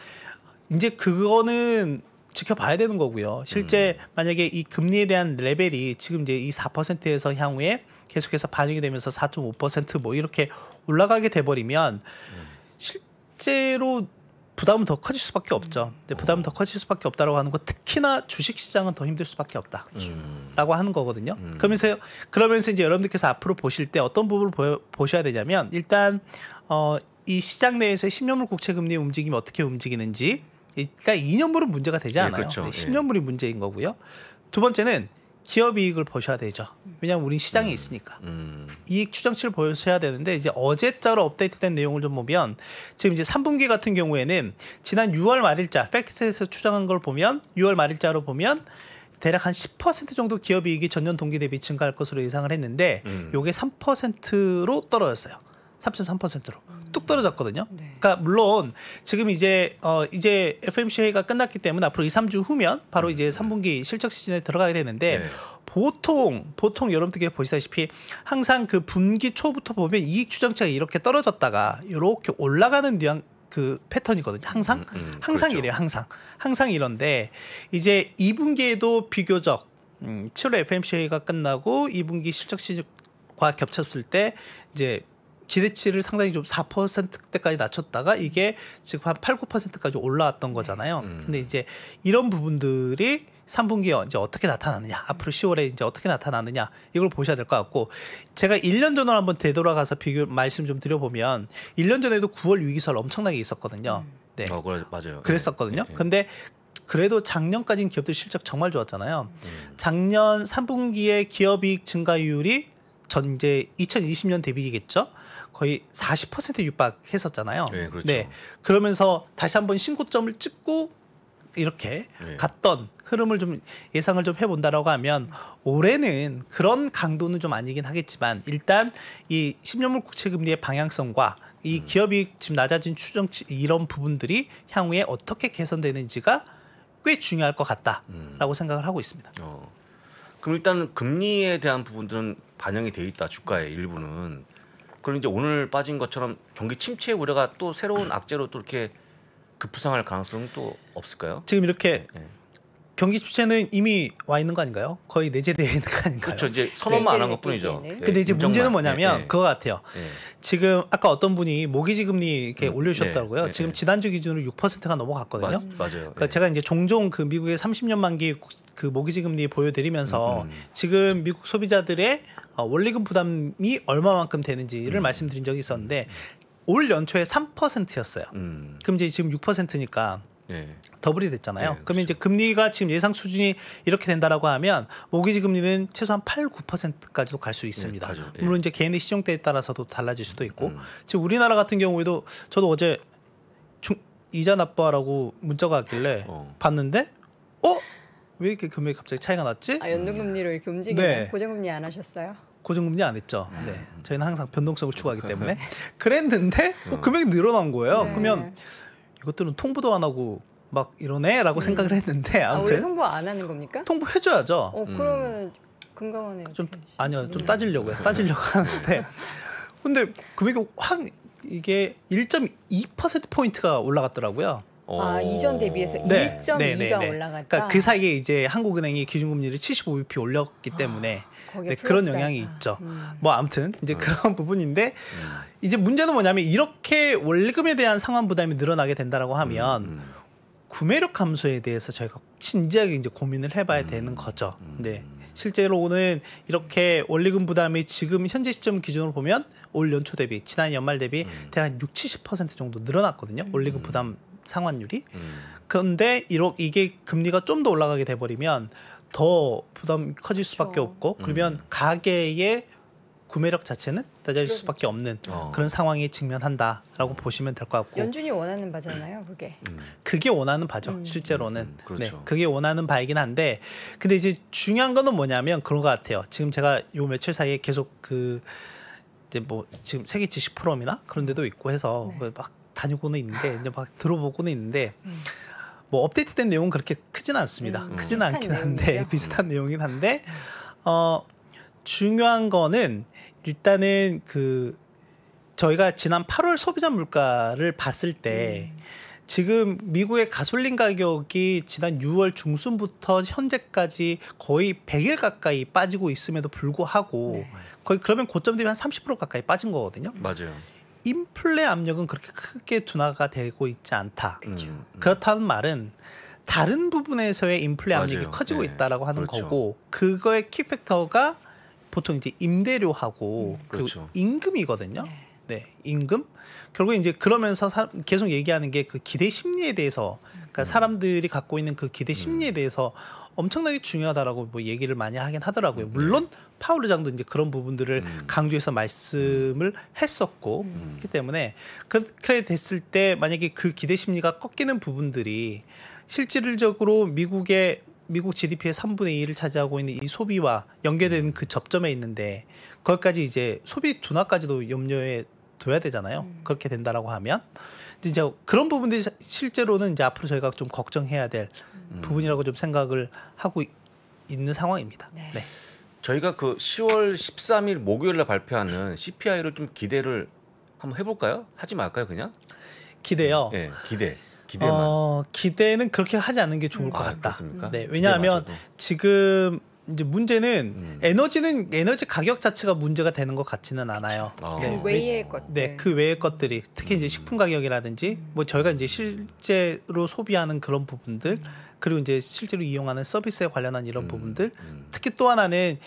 이제 그거는 지켜봐야 되는 거고요. 실제 만약에 이 금리에 대한 레벨이 지금 이제 이 4%에서 향후에 계속해서 반영이 되면서 4.5% 뭐 이렇게 올라가게 돼버리면 실제로 부담은 더 커질 수밖에 없죠. 근데 부담은 더 커질 수밖에 없다라고 하는 거 특히나 주식 시장은 더 힘들 수밖에 없다라고 하는 거거든요. 그러면서 이제 여러분들께서 앞으로 보실 때 어떤 부분을 보셔야 되냐면 일단 이 시장 내에서 10년물 국채 금리 움직임이 어떻게 움직이는지 일단 2년물은 문제가 되지 않아요. 그렇죠. 10년물이 문제인 거고요. 두 번째는 기업 이익을 보셔야 되죠. 왜냐하면 우린 시장에 있으니까. 이익 추정치를 보셔야 되는데 이제 어제자로 업데이트된 내용을 좀 보면 지금 이제 3분기 같은 경우에는 지난 6월 말일자 팩트셋에서 추정한 걸 보면 6월 말일자로 보면 대략 한 10% 정도 기업 이익이 전년 동기 대비 증가할 것으로 예상을 했는데 요게 3%로 떨어졌어요. 3.3%로 뚝 떨어졌거든요. 네. 그러니까 물론 지금 이제 FOMC 회의가 끝났기 때문에 앞으로 2, 3주 후면 바로 이제 3분기 실적 시즌에 들어가게 되는데 네. 보통 여러분들께 보시다시피 항상 그 분기 초부터 보면 이익 추정치가 이렇게 떨어졌다가 이렇게 올라가는 그 패턴이거든요. 항상 그렇죠. 이래요. 항상 이런데 이제 2분기에도 비교적 7월 FOMC 회의가 끝나고 2분기 실적 시즌과 겹쳤을 때 이제 기대치를 상당히 좀 4%대까지 낮췄다가 이게 지금 한 8, 9%까지 올라왔던 거잖아요. 근데 이제 이런 부분들이 3분기에 이제 어떻게 나타나느냐, 앞으로 10월에 이제 어떻게 나타나느냐 이걸 보셔야 될 것 같고 제가 1년 전으로 한번 되돌아가서 말씀 좀 드려보면 1년 전에도 9월 위기설 엄청나게 있었거든요. 네, 맞아요. 그랬었거든요. 네. 근데 그래도 작년까지는 기업들 실적 정말 좋았잖아요. 작년 3분기에 기업이익 증가율이 이제 2020년 대비겠죠. 거의 40% 육박했었잖아요. 네, 그렇죠. 네, 그러면서 다시 한번 신고점을 찍고 이렇게 갔던 흐름을 좀 예상을 좀 해본다라고 하면 올해는 그런 강도는 좀 아니긴 하겠지만 일단 이 10년물 국채 금리의 방향성과 이 기업이 지금 낮아진 추정치 이런 부분들이 향후에 어떻게 개선되는지가 꽤 중요할 것 같다라고 생각을 하고 있습니다. 그럼 일단 금리에 대한 부분들은 반영이 돼 있다 주가의 일부는. 그럼 이제 오늘 빠진 것처럼 경기 침체 우려가 또 새로운 악재로 또 이렇게 급부상할 가능성은 또 없을까요? 지금 이렇게 경기 침체는 이미 와 있는 거 아닌가요? 거의 내재되어 있는 거 아닌가요? 그렇죠. 이제 선언만 안 한 것뿐이죠. 네. 근데 이제 문제는 뭐냐면 그거 같아요. 네. 지금 아까 어떤 분이 모기지 금리 이렇게 올려주셨다고요. 네. 지금 지난주 기준으로 6%가 넘어갔거든요. 맞아요. 그러니까 제가 이제 종종 그 미국의 30년 만기 그 모기지 금리 보여드리면서 지금 미국 소비자들의 원리금 부담이 얼마만큼 되는지를 말씀드린 적이 있었는데 올 연초에 3%였어요. 그럼 이제 지금 6%니까 더블이 됐잖아요. 네, 그러면 이제 금리가 지금 예상 수준이 이렇게 된다라고 하면 모기지 금리는 최소한 8, 9%까지도 갈 수 있습니다. 물론 이제 개인의 시종대에 따라서도 달라질 수도 있고 지금 우리나라 같은 경우에도 저도 어제 이자 납부하라고 문자가 왔길래 봤는데 왜 이렇게 금액이 갑자기 차이가 났지? 연동금리로 이렇게 움직이나요? 네. 고정금리 안 하셨어요? 고정금리 안 했죠. 네, 저희는 항상 변동성을 추구하기 때문에 그랬는데 금액이 늘어난 거예요. 그러면 이것들은 통보도 안 하고 막 이러네라고 생각을 했는데 아무튼 원래 통보 안 하는 겁니까? 통보해줘야죠. 그러면 금감원에 좀 아니요, 좀 따지려고 하는데 근데 금액이 확 이게 1.2% 포인트가 올라갔더라고요. 이전 대비해서 1.2가 올라갔다. 그러니까 그 사이에 이제 한국은행이 기준금리를 75bp 올렸기 때문에 그런 영향이 있죠. 뭐 아무튼 이제 그런 부분인데 이제 문제는 뭐냐면 이렇게 월금에 대한 상환 부담이 늘어나게 된다라고 하면 구매력 감소에 대해서 저희가 진지하게 이제 고민을 해봐야 되는 거죠. 네. 실제로는 이렇게 원리금 부담이 지금 현재 시점 기준으로 보면 올 연초 대비 지난 연말 대비 대략 60-70% 정도 늘어났거든요. 원리금 부담 상환율이. 그런데 이게 금리가 좀 더 올라가게 돼버리면 더 부담이 커질 수밖에 없고 그러면 가계의 구매력 자체는 낮아질 수밖에 없는 그런 상황에 직면한다라고 보시면 될 것 같고. 연준이 원하는 바잖아요, 그게. 그게 원하는 바죠, 실제로는. 그렇죠. 네, 그게 원하는 바이긴 한데, 근데 이제 중요한 거는 뭐냐면 그런 것 같아요. 지금 제가 요 며칠 사이에 계속 이제 뭐 지금 세계 지식 포럼이나 그런 데도 있고 해서 막 다니고는 있는데 이제 막 들어보고는 있는데. 뭐 업데이트된 내용은 그렇게 크진 않습니다. 크진 않긴 한데 비슷한 내용이긴 한데 중요한 거는 일단은 저희가 지난 8월 소비자 물가를 봤을 때 지금 미국의 가솔린 가격이 지난 6월 중순부터 현재까지 거의 100일 가까이 빠지고 있음에도 불구하고 거의 그러면 고점 대비 한 30% 가까이 빠진 거거든요. 맞아요. 인플레 압력은 그렇게 크게 둔화가 되고 있지 않다. 그렇다는 말은 다른 부분에서의 인플레 압력이 맞아요. 커지고 있다라고 하는 그렇죠. 거고 그거의 키팩터가 보통 이제 임대료하고 그렇죠. 임금이거든요. 네, 임금. 결국 이제 그러면서 계속 얘기하는 게 그 기대 심리에 대해서, 그러니까 사람들이 갖고 있는 그 기대 심리에 대해서 엄청나게 중요하다라고 뭐 얘기를 많이 하긴 하더라고요. 물론 파월 의장도 이제 그런 부분들을 강조해서 말씀을 했었고, 그렇기 때문에 그렇게 됐을 때 만약에 그 기대 심리가 꺾이는 부분들이 실질적으로 미국 GDP의 3분의 1을 차지하고 있는 이 소비와 연계되는 그 접점에 있는데 거기까지 이제 소비 둔화까지도 염려에 둬야 되잖아요. 그렇게 된다라고 하면 이제 그런 부분들이 실제로는 이제 앞으로 저희가 좀 걱정해야 될 부분이라고 좀 생각을 하고 있는 상황입니다. 네. 저희가 그 10월 13일 목요일날 발표하는 CPI를 좀 기대를 한번 해볼까요? 하지 말까요, 그냥? 기대요. 네, 기대만. 기대는 그렇게 하지 않는 게 좋을 것 같다. 그렇습니까? 네, 왜냐하면 지금 이제 문제는 에너지 가격 자체가 문제가 되는 것 같지는 않아요. 그 외의 것들. 네, 그 외의 것들이 특히 이제 식품 가격이라든지 뭐 저희가 이제 실제로 소비하는 그런 부분들 그리고 이제 실제로 이용하는 서비스에 관련한 이런 부분들 특히 또 하나는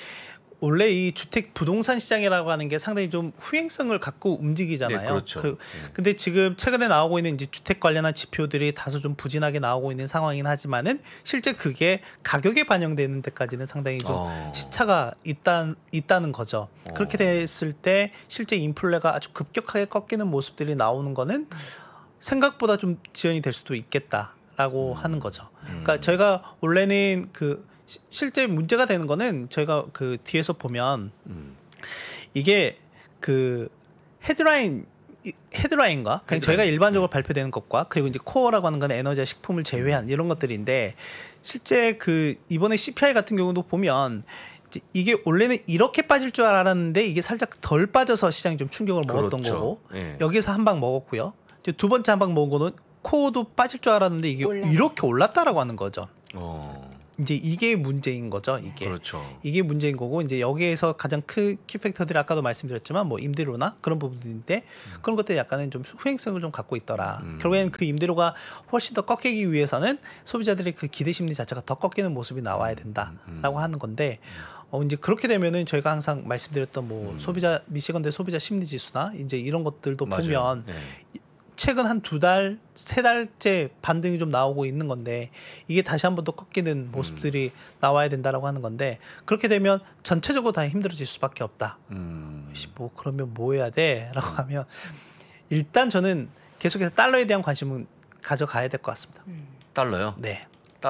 원래 이 주택 부동산 시장이라고 하는 게 상당히 좀 후행성을 갖고 움직이잖아요. 네, 그렇죠. 근데 지금 최근에 나오고 있는 이제 주택 관련한 지표들이 다소 좀 부진하게 나오고 있는 상황이긴 하지만은 실제 그게 가격에 반영되는 데까지는 상당히 좀 시차가 있다는 거죠. 그렇게 됐을 때 실제 인플레가 아주 급격하게 꺾이는 모습들이 나오는 거는 생각보다 좀 지연이 될 수도 있겠다라고 하는 거죠. 그러니까 저희가 원래는 실제 문제가 되는 거는 저희가 그 뒤에서 보면 이게 그 헤드라인과 그냥 저희가 일반적으로 발표되는 것과 그리고 이제 코어라고 하는 건 에너지와 식품을 제외한 이런 것들인데 실제 그 이번에 CPI 같은 경우도 보면 이게 원래는 이렇게 빠질 줄 알았는데 이게 살짝 덜 빠져서 시장이 좀 충격을 먹었던 거고 여기서 한 방 먹었고요. 이제 두 번째 한 방 먹은 거는 코어도 빠질 줄 알았는데 이게 이렇게 올랐다라고 하는 거죠. 이제 이게 문제인 거죠. 이게 문제인 거고 이제 여기에서 가장 큰 키팩터들이 아까도 말씀드렸지만 뭐 임대료나 그런 부분인데 그런 것들이 약간은 좀 후행성을 좀 갖고 있더라. 결국에는 그 임대료가 훨씬 더 꺾이기 위해서는 소비자들의 그 기대 심리 자체가 더 꺾이는 모습이 나와야 된다라고 하는 건데 이제 그렇게 되면은 저희가 항상 말씀드렸던 뭐 미시건대 소비자 심리 지수나 이제 이런 것들도 보면 최근 한 2달, 3달째 반등이 좀 나오고 있는 건데 이게 다시 한 번 더 꺾이는 모습들이 나와야 된다라고 하는 건데 그렇게 되면 전체적으로 다 힘들어질 수밖에 없다. 뭐 그러면 뭐 해야 돼? 라고 하면 일단 계속해서 달러에 대한 관심은 가져가야 될 것 같습니다. 달러요? 네.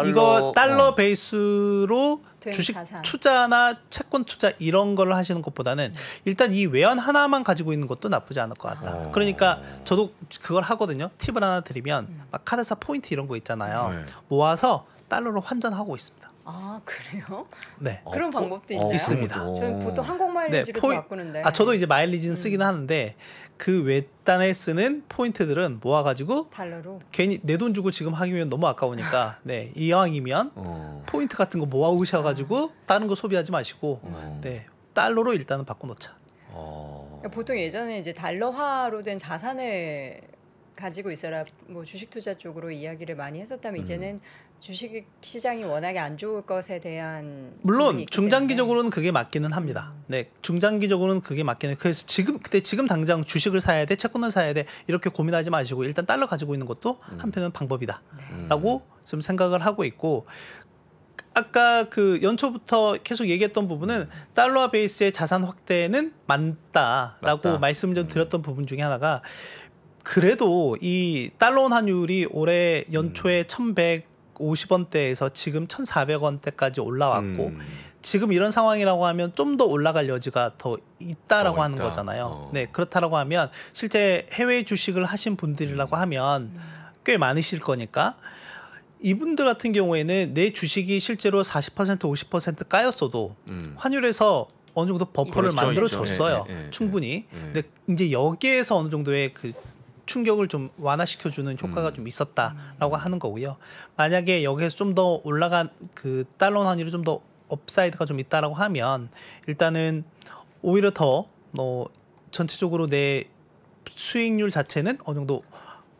이거 달러 베이스로 주식 자산. 투자나 채권 투자 이런 걸 하시는 것보다는 일단 이 외환 하나만 가지고 있는 것도 나쁘지 않을 것 같다. 그러니까 저도 그걸 하거든요. 팁을 하나 드리면 막 카드사 포인트 이런 거 있잖아요. 모아서 달러로 환전하고 있습니다. 아, 그래요? 네. 그런 방법도 있나요? 있습니다. 저는 보통 항공 마일리지로 바꾸는데. 저도 이제 마일리지는 쓰긴 하는데 그 외딴에 쓰는 포인트들은 모아가지고 달러로 괜히 내 돈 주고 지금 하기면 너무 아까우니까 네, 이왕이면 포인트 같은 거 모아오셔가지고 다른 거 소비하지 마시고 네, 달러로 일단은 바꿔놓자. 보통 예전에 이제 달러화로 된 자산을 가지고 있어라 뭐 주식 투자 쪽으로 이야기를 많이 했었다면 이제는 주식 시장이 워낙에 안 좋을 것에 대한 물론 중장기적으로는 그게 맞기는 합니다. 네, 중장기적으로는 그게 맞기는. 그래서 지금 당장 주식을 사야 돼, 채권을 사야 돼 이렇게 고민하지 마시고 일단 달러 가지고 있는 것도 한편은 방법이다라고 좀 생각을 하고 있고 아까 그 연초부터 계속 얘기했던 부분은 달러 베이스의 자산 확대는 맞다라고 말씀 좀 드렸던 부분 중에 하나가 그래도 이 달러 원 환율이 올해 연초에 1,150원대에서 지금 1,400원대까지 올라왔고 지금 이런 상황이라고 하면 좀 더 올라갈 여지가 더 있다라고 하는 거잖아요. 네, 그렇다라고 하면 실제 해외 주식을 하신 분들이라고 하면 꽤 많으실 거니까 이분들 같은 경우에는 내 주식이 실제로 40% 50% 까였어도 환율에서 어느 정도 버퍼를 만들어 줬어요. 충분히. 근데 이제 여기에서 어느 정도의 그 충격을 좀 완화시켜주는 효과가 좀 있었다라고 하는 거고요. 만약에 여기에서 좀 더 올라간 그 달러 환율이 좀 더 업사이드가 좀 있다라고 하면 일단은 오히려 더 전체적으로 내 수익률 자체는 어느 정도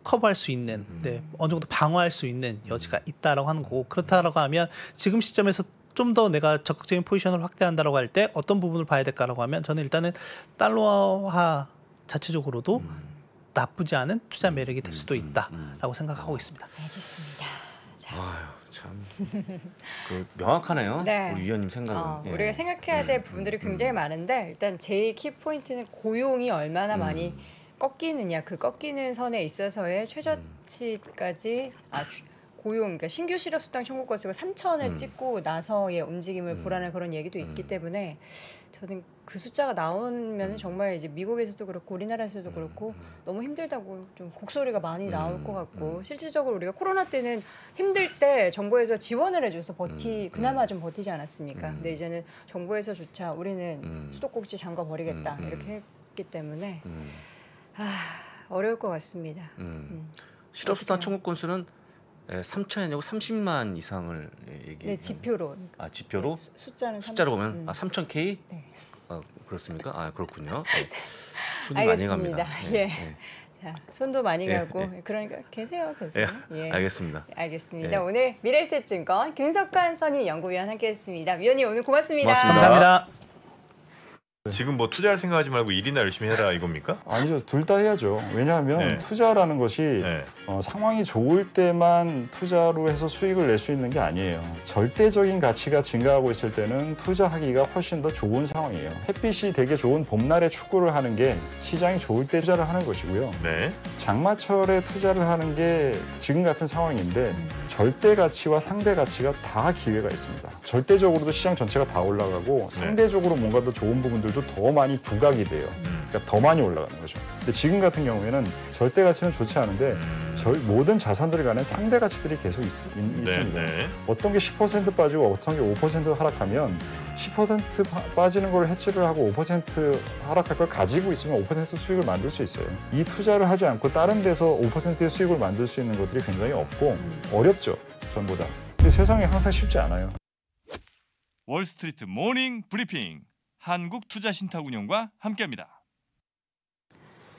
커버할 수 있는, 네, 어느 정도 방어할 수 있는 여지가 있다라고 하는 거고 그렇다라고 하면 지금 시점에서 좀 더 내가 적극적인 포지션을 확대한다라고 할 때 어떤 부분을 봐야 될까라고 하면 저는 일단은 달러화 자체적으로도 나쁘지 않은 투자 매력이 될 수도 있다라고 생각하고 있습니다. 알겠습니다. 자. 아유, 참 명확하네요. 네. 우리 위원님 생각은. 우리가 생각해야 될 부분들이 굉장히 많은데 일단 제일 키포인트는 고용이 얼마나 많이 꺾이느냐, 그 꺾이는 선에 있어서의 최저치까지 고용, 그러니까 신규 실업수당 청구 건수가 3,000을 찍고 나서의 움직임을 보라는 그런 얘기도 있기 때문에 저는 그 숫자가 나오면 정말 이제 미국에서도 그렇고 우리나라에서도 그렇고 너무 힘들다고 좀 곡소리가 많이 나올 것 같고 실질적으로 우리가 코로나 때는 힘들 때 정부에서 지원을 해줘서 그나마 좀 버티지 않았습니까? 근데 이제는 정부에서조차 우리는 수도꼭지 잠가 버리겠다 이렇게 했기 때문에 어려울 것 같습니다. 실업수당 청구 건수는 3천이 아니고 30만 이상을 얘기해요. 네, 지표로. 지표로? 네, 숫자로 보면 3,000K? 네. 그렇습니까? 그렇군요. 손이 많이 갑니다. 예. 자, 손도 많이 가고 그러니까 계세요, 계속. 예. 알겠습니다. 알겠습니다. 오늘 미래에셋증권 김석환 선임 연구위원 함께했습니다. 위원님 오늘 고맙습니다. 감사합니다. 지금 뭐 투자할 생각하지 말고 일이나 열심히 해라 이겁니까? 아니죠. 둘 다 해야죠. 왜냐하면 투자라는 것이 상황이 좋을 때만 투자로 해서 수익을 낼 수 있는 게 아니에요. 절대적인 가치가 증가하고 있을 때는 투자하기가 훨씬 더 좋은 상황이에요. 햇빛이 되게 좋은 봄날에 축구를 하는 게 시장이 좋을 때 투자를 하는 것이고요. 장마철에 투자를 하는 게 지금 같은 상황인데 절대 가치와 상대 가치가 다 기회가 있습니다. 절대적으로도 시장 전체가 다 올라가고 상대적으로 뭔가 더 좋은 부분들도 더 많이 부각이 돼요. 그러니까 더 많이 올라가는 거죠. 근데 지금 같은 경우에는 절대 가치는 좋지 않은데 모든 자산들 간에 상대 가치들이 계속 있습니다. 어떤 게 10% 빠지고 어떤 게 5% 하락하면 10% 빠지는 걸 해치를 하고 5% 하락할 걸 가지고 있으면 5% 수익을 만들 수 있어요. 이 투자를 하지 않고 다른 데서 5%의 수익을 만들 수 있는 것들이 굉장히 없고 어렵죠. 전부 다. 근데 세상에 항상 쉽지 않아요. 월스트리트 모닝 브리핑 한국투자신탁운용과 함께합니다.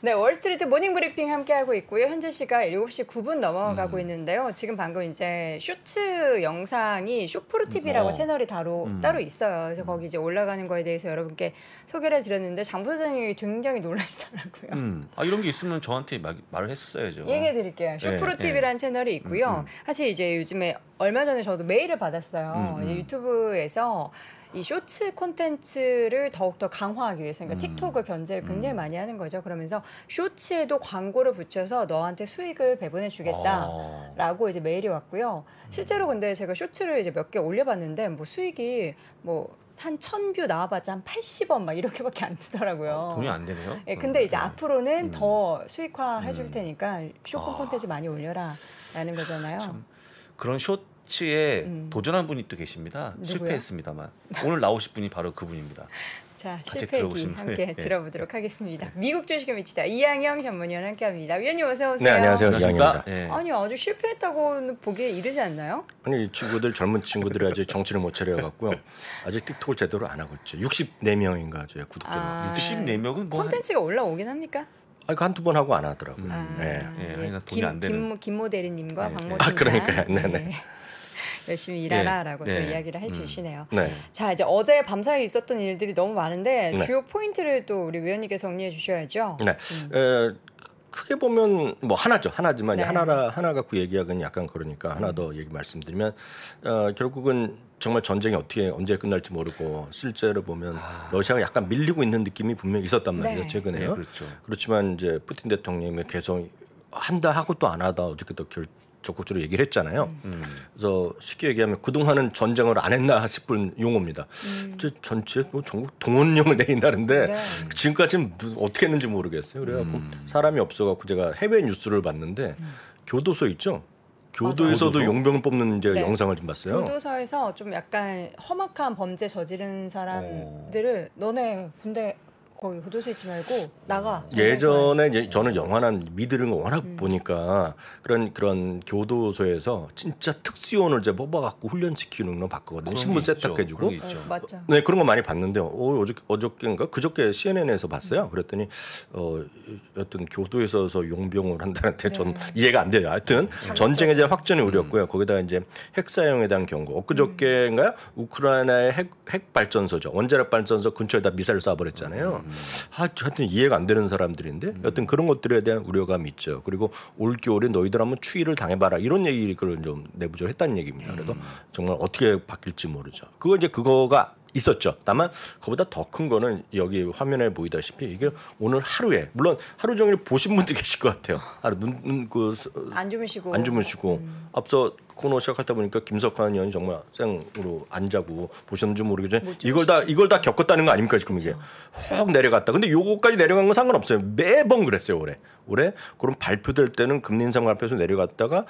네, 월스트리트 모닝 브리핑 함께하고 있고요. 현재 시각 7시 9분 넘어가고 있는데요. 지금 방금 이제 쇼츠 영상이 쇼프루TV라고 채널이 따로 있어요. 그래서 거기 이제 올라가는 거에 대해서 여러분께 소개를 드렸는데 장 부사장님이 굉장히 놀라시더라고요. 이런 게 있으면 저한테 말을 했었어야죠. 얘기해 드릴게요. 쇼프루TV라는 채널이 있고요. 사실 이제 요즘에 얼마 전에 저도 메일을 받았어요. 이제 유튜브에서 이 쇼츠 콘텐츠를 더욱더 강화하기 위해서 그러니까 틱톡을 견제를 굉장히 많이 하는 거죠. 그러면서 쇼츠에도 광고를 붙여서 너한테 수익을 배분해 주겠다라고 이제 메일이 왔고요. 실제로 근데 제가 쇼츠를 이제 몇 개 올려봤는데 뭐 수익이 뭐 한 1000뷰 나와봤자 한 80원 막 이렇게밖에 안 뜨더라고요. 돈이 안 되네요. 예, 근데 이제 앞으로는 더 수익화 해줄 테니까 쇼츠 콘텐츠 많이 올려라라는 거잖아요. 참. 그런 쇼츠에 도전한 분이 또 계십니다. 누구요? 실패했습니다. 오늘 나오실 분이 바로 그분입니다. 자, 실패기 함께 들어보도록 하겠습니다. 미국 주식에 미치다 이양영 전문위원 함께합니다. 위원님 어서 오세요. 네, 안녕하세요. 이양영입니다. 아니 아주 실패했다고 보기에 이르지 않나요? 아니 이 친구들 젊은 친구들이 아직 정치를 못 차려갖고요. 아직 틱톡을 제대로 안 하고 있죠. 64명인가 저희 구독자가. 64명은 뭐 콘텐츠가 올라오긴 합니까? 아니 한 두 번 하고 안 하더라고요. 돈이 안 되는. 김모 대리님과 박모 팀장. 그러니까요. 네네. 열심히 일하라라고 또 이야기를 해주시네요. 네. 자, 이제 어제 밤사이에 있었던 일들이 너무 많은데 주요 포인트를 또 우리 위원님께서 정리해 주셔야죠. 네. 크게 보면 뭐 하나지만 네. 하나 갖고 얘기하기는 약간 그러니까 하나 더 얘기 말씀드리면 결국은 정말 전쟁이 언제 끝날지 모르고 실제로 보면 러시아가 약간 밀리고 있는 느낌이 분명히 있었단 말이에요. 네. 최근에요. 네, 그렇죠. 그렇지만 이제 푸틴 대통령이 계속 한다 하고 또 안 하다 어저께 또 적극적으로 얘기를 했잖아요. 그래서 쉽게 얘기하면 그동안은 전쟁을 안 했나 싶은 용어입니다. 전체 뭐 전국 동원령을 내린다는데 네. 지금까지는 어떻게 했는지 모르겠어요. 그래갖고 사람이 없어갖고 제가 해외 뉴스를 봤는데 교도소 있죠. 교도에서도 용병을 뽑는 이제 네. 영상을 좀 봤어요. 교도소에서 좀 약간 험악한 범죄 저지른 사람들을 너네 군대 거기 교도소에 있지 말고 나가. 예전에 이제 저는 영화나 미드를 워낙 보니까 그런 교도소에서 진짜 특수요원을 이제 뽑아갖고 훈련시키는 거 봤거든요. 신분 세탁해주고. 맞죠. 네, 그런 거 많이 봤는데요. 어저께인가 그저께 CNN에서 봤어요. 그랬더니 어떤 교도에서 용병을 한다는데 전 이해가 안 돼요. 하여튼 전쟁에 대한 확전이 우렸고요. 거기다가 이제 핵 사용에 대한 경고. 엊그저께인가요? 우크라이나의 핵 발전소죠. 원자력 발전소 근처에다 미사일 쏴버렸잖아요. 하여튼 이해가 안 되는 사람들인데 여튼 그런 것들에 대한 우려감이 있죠. 그리고 올겨울에 너희들 한번 추위를 당해봐라 이런 얘기를 좀 내부적으로 했다는 얘기입니다. 그래서 정말 어떻게 바뀔지 모르죠. 그거가 있었죠. 다만 그보다 더 큰 거는 여기 화면에 보이다시피 이게 오늘 하루에 물론 하루 종일 보신 분도 계실 것 같아요. 하루 안 주무시고 앞서 코너 시작하다 보니까 김석환 의원이 정말 생으로 안 자고 보셨는지 모르겠지만 이걸 다 겪었다는 거 아닙니까 지금 이게 확 내려갔다. 근데 요거까지 내려간 건 상관없어요. 매번 그랬어요 올해. 그럼 발표될 때는 금리 인상 발표에서 내려갔다가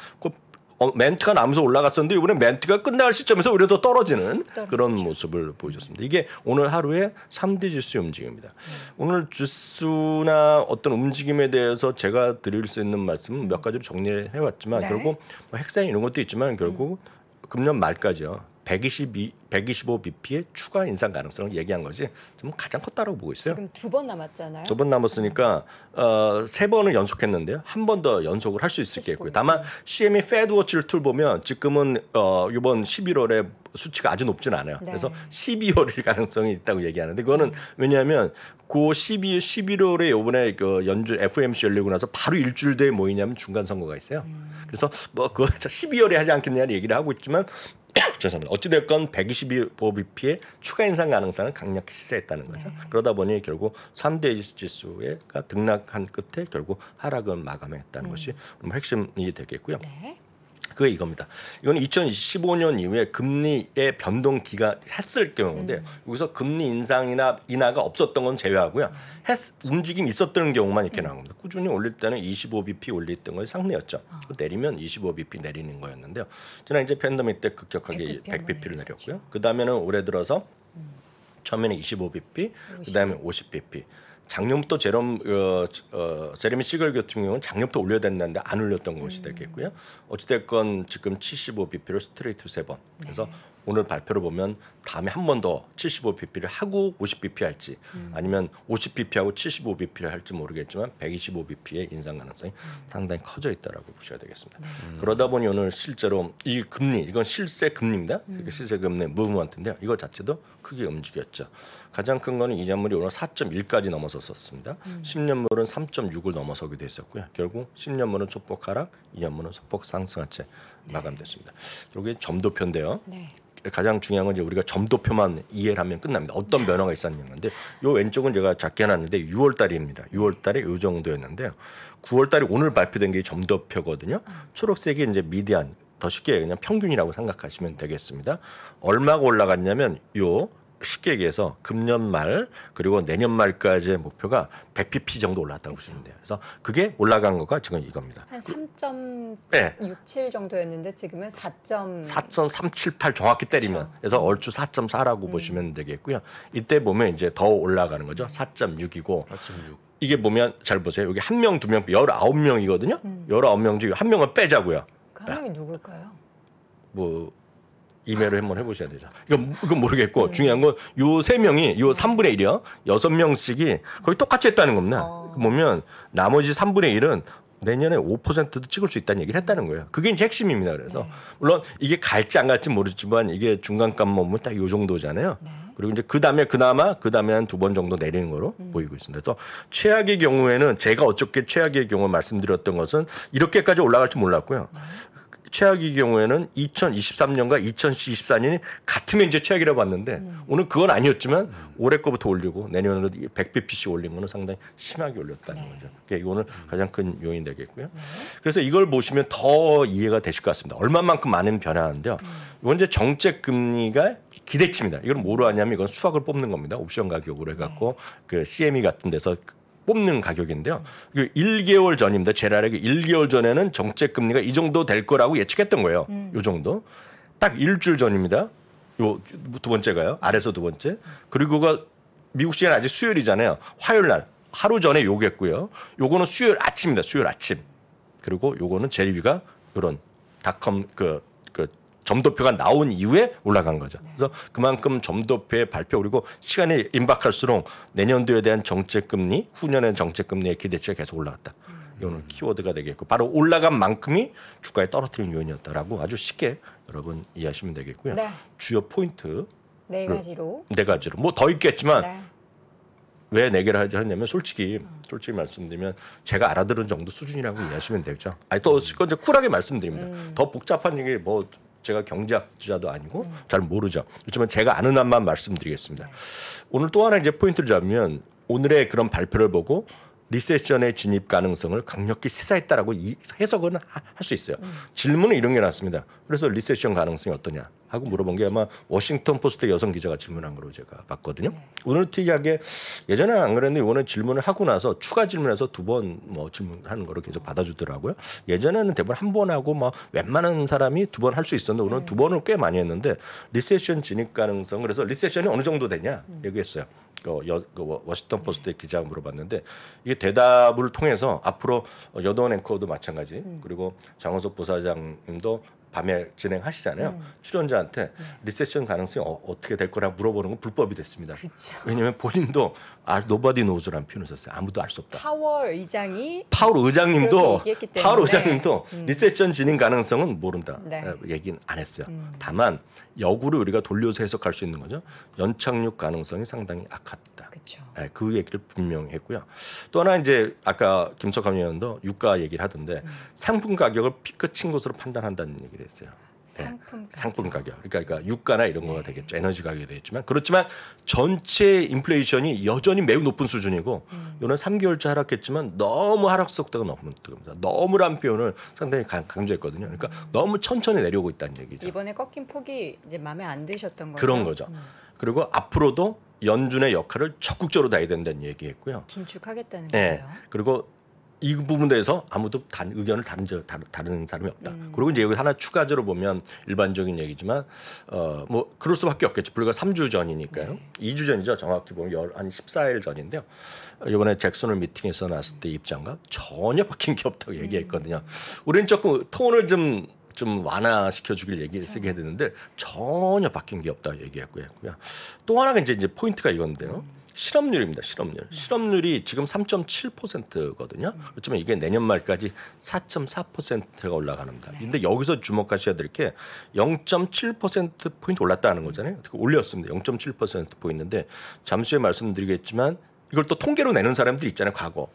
멘트가 나면서 올라갔었는데 이번에 멘트가 끝날 시점에서 오히려 더 떨어지는 그런 모습을 보여줬습니다. 이게 오늘 하루의 3대 지수의 움직임입니다. 오늘 지수나 어떤 움직임에 대해서 제가 드릴 수 있는 말씀은 몇 가지로 정리를 해왔지만 결국 핵사인 이런 것도 있지만 결국 금년 말까지요. 125bp의 추가 인상 가능성을 얘기한 것이 좀 가장 컸다라고 보고 있어요. 지금 2번 남았잖아요. 2번 남았으니까 3번을 연속했는데요. 한 번 더 연속을 할 수 있겠고요. 다만 CME 페드워치를 툴 보면 지금은 이번 11월에 수치가 아주 높지는 않아요. 그래서 12월일 가능성이 있다고 얘기하는데 그거는 왜냐하면 그 11월에 이번에 그 연준 FOMC 열리고 나서 바로 일주일 뒤에 뭐 있냐면 중간 선거가 있어요. 그래서 뭐 그거 12월에 하지 않겠냐는 얘기를 하고 있지만 죄송합니다. 어찌됐건 125bp의 추가 인상 가능성을 강력히 시사했다는 거죠. 그러다 보니 결국 3대 지수가 등락한 끝에 결국 하락은 마감했다는 것이 핵심이 되겠고요. 그게 이겁니다. 이건 2015년 이후에 금리의 변동 기가 했을 경우인데 여기서 금리 인상이나 인하가 없었던 건 제외하고요. 움직임이 있었던 경우만 이렇게 나온 겁니다. 꾸준히 올릴 때는 25bp 올렸던 건 상례였죠. 내리면 25bp 내리는 거였는데요. 지난 이제 팬데믹 때 급격하게 100bp를 내렸고요. 그 다음에는 올해 들어서 처음에는 25bp, 그 다음에 50bp. 작년부터 제레미 시걸 같은 경우는 작년부터 올려야 된다는데 안 올렸던 것이 되겠고요. 어찌됐건 지금 75bp를 스트레이트 3번. 그래서 오늘 발표를 보면 다음에 한 번 더 75bp를 하고 50bp 할지 아니면 50bp하고 75bp를 할지 모르겠지만 125bp의 인상 가능성이 상당히 커져 있다라고 보셔야 되겠습니다. 그러다 보니 오늘 실제로 이 금리 이건 실세 금리입니다. 그러니까 실세 금리 무브먼트인데요. 이거 자체도 크게 움직였죠. 가장 큰 거는 이자율이 오늘 4.1까지 넘어섰습니다. 10년물은 3.6을 넘어서기도 했었고요. 결국 10년물은 소폭 하락, 2년물은 소폭 상승한 채 마감됐습니다. 여기 점도표인데요. 가장 중요한 건 이제 우리가 점도표만 이해를 하면 끝납니다. 어떤 변화가 있었냐는 건데 요 왼쪽은 제가 작게 해놨는데 6월 달입니다. 6월 달에 요 정도였는데요. 9월 달에 오늘 발표된 게 점도표거든요. 초록색이 이제 미디안, 더 쉽게 그냥 평균이라고 생각하시면 되겠습니다. 얼마가 올라갔냐면 요 쉽게 얘기해서 금년 말 그리고 내년 말까지의 목표가 100bp 정도 올랐다고 보시면 돼요. 그래서 그게 올라간 거가 지금 이겁니다. 한 3.67 정도였는데 지금은 4.378 정확히 때리면 그래서 얼추 4.4라고 보시면 되겠고요. 이때 보면 이제 더 올라가는 거죠. 4.6이고 4.6. 이게 보면 잘 보세요. 여기 한 명, 두 명, 19명이거든요. 19명 중에 한 명을 빼자고요. 그 한 명이 누굴까요? 뭐 이메일을 한번 해보셔야 되죠. 이건 모르겠고 중요한 건 요 3명이 요 3분의 1이요. 6명씩이 거의 똑같이 했다는 겁니다. 보면 나머지 3분의 1은 내년에 5%도 찍을 수 있다는 얘기를 했다는 거예요. 그게 이제 핵심입니다. 그래서 물론 이게 갈지 안 갈지 모르지만 이게 중간값만 보면 딱 요 정도잖아요. 그리고 이제 그나마 한 2번 정도 내리는 거로 보이고 있습니다. 그래서 최악의 경우에는 제가 어저께 최악의 경우 말씀드렸던 것은 이렇게까지 올라갈 줄 몰랐고요. 최악의 경우에는 2023년과 2024년이 같으면 이제 최악이라고 봤는데 오늘 그건 아니었지만 올해 거부터 올리고 내년으로 100bp씩 올린 거는 상당히 심하게 올렸다는 거죠. 그게 오늘 가장 큰 요인이 되겠고요. 그래서 이걸 보시면 더 이해가 되실 것 같습니다. 얼마만큼 많은 변화하는데요. 이건 이제 정책 금리가 기대치입니다. 이걸 뭐로 하냐면 이건 수학을 뽑는 겁니다. 옵션 가격으로 해갖고 그 CME 같은 데서 뽑는 가격인데요. 1개월 전입니다. 제랄에게 1개월 전에는 정책 금리가 이 정도 될 거라고 예측했던 거예요. 요 정도. 딱 일주일 전입니다. 요 2번째가요. 아래서 2번째. 그리고 그 미국 시간 아직 수요일이잖아요. 화요일 날 하루 전에 요겠고요. 요거는 수요일 아침입니다. 수요일 아침. 그리고 요거는 제일 위가 요런 닷컴 그 점도표가 나온 이후에 올라간 거죠. 그래서 그만큼 점도표의 발표 그리고 시간이 임박할수록 내년도에 대한 정책금리, 후년의 정책금리의 기대치가 계속 올라갔다. 이거는 키워드가 되겠고 바로 올라간 만큼이 주가에 떨어뜨리는 요인이었다라고 아주 쉽게 여러분 이해하시면 되겠고요. 네. 주요 포인트 네 가지로 뭐 더 있겠지만 왜 4개를 하냐면 솔직히 말씀드리면 제가 알아들은 정도 수준이라고 이해하시면 되죠. 아니 또 이제 쿨하게 말씀드립니다. 더 복잡한 얘기 뭐 제가 경제학자도 아니고 잘 모르죠. 그렇지만 제가 아는 한만 말씀드리겠습니다. 오늘 또 하나 이제 포인트를 잡으면 오늘의 그런 발표를 보고 리세션의 진입 가능성을 강력히 시사했다라고 해석은 할 수 있어요. 질문은 이런 게 났습니다. 그래서 리세션 가능성이 어떠냐 하고 물어본 게 아마 워싱턴 포스트 여성 기자가 질문한 거로 제가 봤거든요. 오늘 특이하게 예전에 안 그랬는데 이번에 질문을 하고 나서 추가 질문해서 2번 뭐 질문하는 거를 계속 받아주더라고요. 예전에는 대부분 한 번 하고 뭐 웬만한 사람이 2번 할 수 있었는데 오늘 2번을 꽤 많이 했는데 리세션 진입 가능성 그래서 리세션이 어느 정도 되냐 얘기했어요. 워싱턴 포스트의 기자가 물어봤는데 이게 대답을 통해서 앞으로 여도원 앵커도 마찬가지 그리고 장원석 부사장님도 밤에 진행하시잖아요. 출연자한테 리세션 가능성이 어떻게 될 거라 물어보는 건 불법이 됐습니다. 그쵸. 왜냐하면 본인도 nobody knows라는 표현을 썼어요. 아무도 알 수 없다. 파월 의장님도 리세션 진입 가능성은 모른다. 얘기는 안 했어요. 다만 역으로 우리가 돌려서 해석할 수 있는 거죠. 연착륙 가능성이 상당히 악하다. 그렇죠. 네, 그 얘기를 분명히 했고요. 또 하나 이제 아까 김석환 의원도 유가 얘기를 하던데 상품 가격을 피크 친 것으로 판단한다는 얘기를 했어요. 상품 가격. 그러니까 유가나 이런 거가 되겠죠. 에너지 가격이 되겠지만 그렇지만 전체 인플레이션이 여전히 매우 높은 수준이고 이거는 3개월째 하락했지만 너무 하락 속도가 너무 뜨겁니다. 너무란 표현을 상당히 강조했거든요. 그러니까 너무 천천히 내려오고 있다는 얘기죠. 이번에 꺾인 폭이 이제 마음에 안 드셨던 거죠. 그런 거죠. 그리고 앞으로도 연준의 역할을 적극적으로 다해야 된다는 얘기했고요. 긴축하겠다는 거예요. 그리고 이 부분에 대해서 아무도 의견을 다른 사람이 없다. 그리고 이제 여기 하나 추가적으로 보면 일반적인 얘기지만 뭐 그럴 수밖에 없겠죠. 불과 3주 전이니까요. 2주 전이죠. 정확히 보면 한 14일 전인데요. 이번에 잭슨홀 미팅에서 나왔을 때 입장과 전혀 바뀐 게 없다고 얘기했거든요. 우리는 조금 톤을 좀 완화시켜주길 쓰게 되는데 전혀 바뀐 게 없다고 얘기했고요. 또 하나가 이제 포인트가 이건데요. 실업률입니다. 실업률이 지금 3.7%거든요. 그렇지만 이게 내년 말까지 4.4%가 올라가는다. 근데 여기서 주목하셔야 될 게 0.7%포인트 올랐다는 거잖아요. 올렸습니다. 0.7%포인트인데 잠시 후에 말씀드리겠지만 이걸 또 통계로 내는 사람들이 있잖아요. 과거.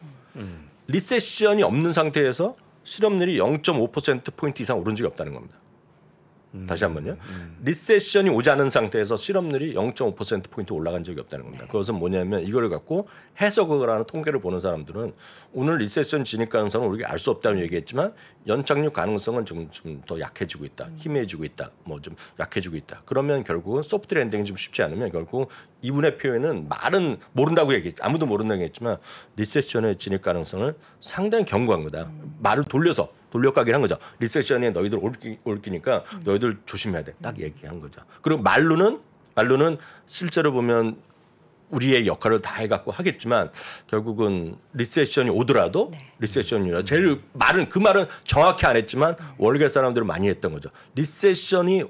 리세션이 없는 상태에서 실업률이 0.5%포인트 이상 오른 적이 없다는 겁니다. 다시 한번요. 리세션이 오지 않은 상태에서 실업률이 0.5%포인트 올라간 적이 없다는 겁니다. 그것은 뭐냐면 이걸 갖고 해석을 하는 통계를 보는 사람들은 오늘 리세션 진입 가능성은 우리가 알 수 없다는 얘기했지만 연착륙 가능성은 좀 더 약해지고 있다. 희미해지고 있다. 뭐 좀 약해지고 있다. 그러면 결국은 소프트 랜딩이 좀 쉽지 않으면 결국 이분의 표현은 말은 모른다고 얘기했지. 아무도 모른다고 얘기했지만 리세션의 진입 가능성을 상당히 견고한 거다. 말을 돌려가긴 한 거죠. 리세션에 너희들 올기니까 너희들 조심해야 돼. 딱 얘기한 거죠. 그리고 말로는 실제로 보면 우리의 역할을 다 해갖고 하겠지만 결국은 리세션이 오더라도 리세션이 제일 그 말은 정확히 안 했지만 월계 사람들은 많이 했던 거죠. 리세션이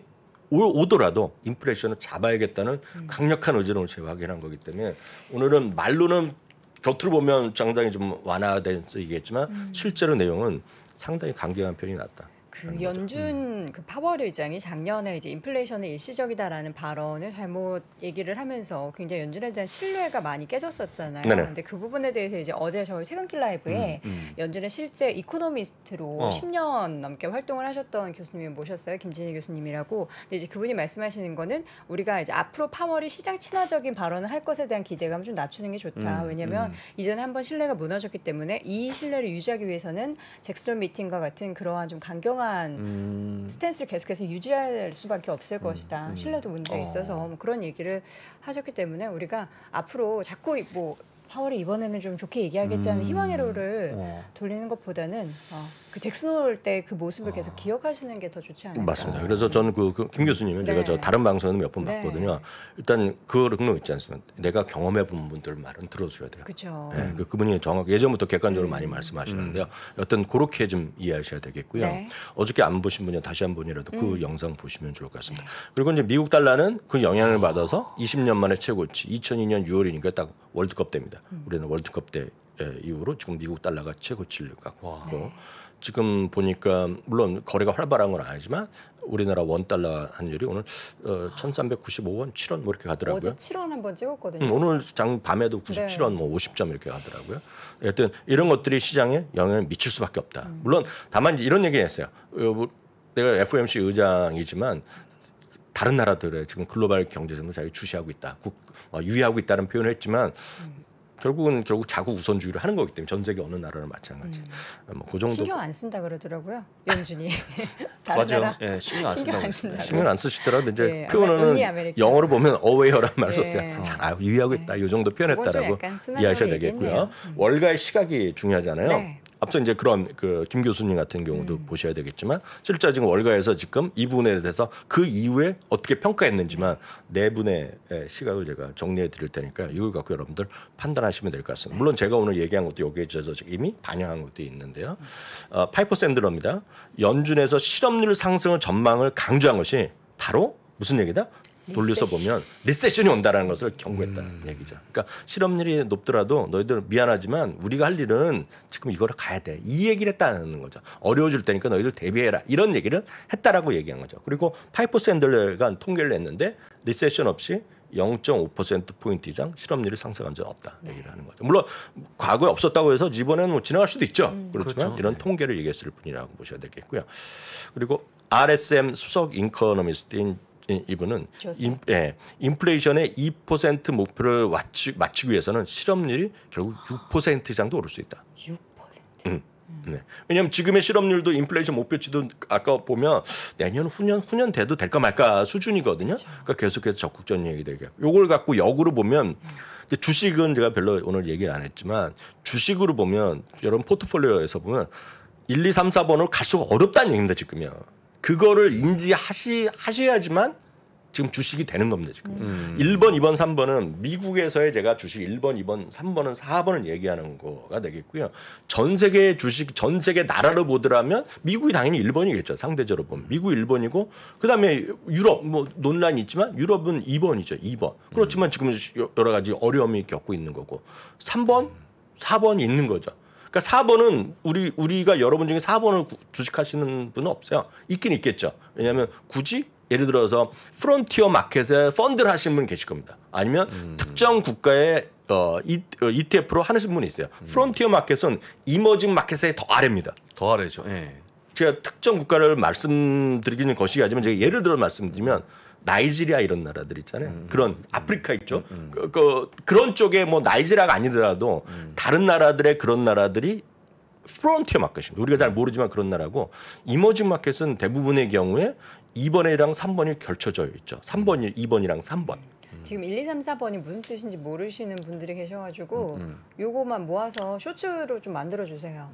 오더라도 인플레이션을 잡아야겠다는 강력한 의지를 제시하긴 한 거기 때문에 오늘은 말로는 겉으로 보면 상당히 좀 완화된 얘기겠지만 실제로 내용은 상당히 강경한 편이 났다. 그 연준 그 파월 의장이 작년에 이제 인플레이션은 일시적이다라는 발언을 잘못 얘기를 하면서 굉장히 연준에 대한 신뢰가 많이 깨졌었잖아요. 네네. 근데 그 부분에 대해서 이제 어제 저희 퇴근길 라이브에 연준의 실제 이코노미스트로 10년 넘게 활동을 하셨던 교수님이 모셨어요. 김진희 교수님이라고. 근데 이제 그분이 말씀하시는 거는 우리가 이제 앞으로 파월이 시장 친화적인 발언을 할 것에 대한 기대감을 좀 낮추는 게 좋다. 왜냐하면 이전에 한번 신뢰가 무너졌기 때문에 이 신뢰를 유지하기 위해서는 잭슨 미팅과 같은 그러한 좀 강경한 스탠스를 계속해서 유지할 수밖에 없을 것이다. 신뢰도 문제가 있어서 뭐 그런 얘기를 하셨기 때문에 우리가 앞으로 자꾸 뭐 파월이 이번에는 좀 좋게 얘기하겠지 하는 희망회로를 돌리는 것보다는 그 잭슨 홀 때 그 모습을 계속 기억하시는 게 더 좋지 않을까. 맞습니다. 그래서 저는 김 교수님은 제가 저 다른 방송에서 몇 번 봤거든요. 일단 그런 거 있지 않습니까? 내가 경험해본 분들 말은 들어줘야 돼요. 그렇죠. 네, 그분이 정확히 예전부터 객관적으로 많이 말씀하시는데요. 어떤 그렇게 좀 이해하셔야 되겠고요. 어저께 안 보신 분이 다시 한 번이라도 그 영상 보시면 좋을 것 같습니다. 그리고 이제 미국 달러는 그 영향을 받아서 20년 만에 최고치 2002년 6월이니까 딱 월드컵 때입니다. 우리는 월드컵 때 이후로 지금 미국 달러가 최고치를 갖고 지금 보니까 물론 거래가 활발한 건 아니지만 우리나라 원 달러 환율이 오늘 1,395원, 7원 뭐 이렇게 가더라고요. 어제 7원 한번 찍었거든요. 오늘 밤에도 97원, 뭐 50점 이렇게 가더라고요. 하여튼 이런 것들이 시장에 영향을 미칠 수밖에 없다. 물론 다만 이런 얘기를 했어요. 내가 FOMC 의장이지만 다른 나라들의 지금 글로벌 경제성을 자기 주시하고 있다, 유의하고 있다는 표현을 했지만 결국 자국 우선주의를 하는 거기 때문에 전 세계 어느 나라나 마찬가지. 뭐 그 정도. 신경 안 쓴다 그러더라고요. 연준이. 맞아요. 예, 신경 안 쓴다. 신경 안 쓰시더라도 이제 표현은 영어로 보면 aware란 말을 썼어요. 잘 유의하고 있다. 이 정도 표현했다라고 이해하셔야 되겠고요. 월가의 시각이 중요하잖아요. 앞서 이제 그런 김 교수님 같은 경우도 보셔야 되겠지만 실제 지금 월가에서 지금 이 부분에 대해서 그 이후에 어떻게 평가했는지만 네 분의 시각을 제가 정리해 드릴 테니까 이걸 갖고 여러분들 판단하시면 될 것 같습니다. 물론 제가 오늘 얘기한 것도 여기에 있어서 이미 반영한 것도 있는데요. 파이퍼 샌들러입니다. 연준에서 실업률 상승을 전망을 강조한 것이 바로 무슨 얘기다? 돌려서 보면 리세션이 온다라는 것을 경고했다는 얘기죠. 그러니까 실업률이 높더라도 너희들 미안하지만 우리가 할 일은 지금 이거를 가야 돼. 이 얘기를 했다는 거죠. 어려워질 테니까 너희들 대비해라. 이런 얘기를 했다라고 얘기한 거죠. 그리고 파이퍼 샌들러가 통계를 냈는데 리세션 없이 0.5%포인트 이상 실업률이 상승한 적은 없다 얘기를 하는 거죠. 물론 과거에 없었다고 해서 이번에는 뭐 지나갈 수도 있죠. 그렇지만 그렇죠. 이런 통계를 얘기했을 뿐이라고 보셔야 되겠고요. 그리고 RSM 수석 인커노미스트인 이분은 인플레이션의 2% 목표를 맞추기 위해서는 실업률이 결국 6% 이상도 오를 수 있다. 6%? 네. 왜냐하면 지금의 실업률도 인플레이션 목표치도 아까 보면 내년 후년 돼도 될까 말까 수준이거든요. 그렇죠. 그러니까 계속해서 적극적인 얘기 되게. 요걸 갖고 역으로 보면 주식은 제가 별로 오늘 얘기를 안 했지만 주식으로 보면 여러분 포트폴리오에서 보면 1, 2, 3, 4번으로 갈수록 어렵다는 얘기입니다. 지금요. 그거를 인지하셔야지만 지금 주식이 되는 겁니다. 지금 1번, 2번, 3번은 미국에서의 제가 주식 1번, 2번, 3번은 4번을 얘기하는 거가 되겠고요. 전 세계 주식, 전 세계 나라로 보더라면 미국이 당연히 1번이겠죠. 상대적으로 보면 미국 1번이고 그다음에 유럽 뭐 논란이 있지만 유럽은 2번이죠. 2번. 그렇지만 지금 여러 가지 어려움이 겪고 있는 거고 3번, 4번이 있는 거죠. 그러니까 4번은 우리가 여러분 중에 4번을 주식하시는 분은 없어요. 있긴 있겠죠. 왜냐하면 굳이 예를 들어서 프론티어 마켓에 펀드를 하시는 분 계실 겁니다. 아니면 특정 국가의 ETF로 하시는 분이 있어요. 프론티어 마켓은 이머징 마켓의 더 아래입니다. 더 아래죠. 예. 제가 특정 국가를 말씀드리기는 것이 아니지만 제가 예를 들어 말씀드리면 나이지리아 이런 나라들 있잖아요. 그런 아프리카 있죠. 그런 쪽에 뭐 나이지리아가 아니더라도 다른 나라들의 그런 나라들이 프론티어 마켓입니다. 우리가 잘 모르지만 그런 나라고 이머징 마켓은 대부분의 경우에 2번이랑 3번이 결쳐져 있죠. 3번이 2번이랑 3번. 지금 1, 2, 3, 4번이 무슨 뜻인지 모르시는 분들이 계셔가지고 요거만 모아서 쇼츠로 좀 만들어주세요.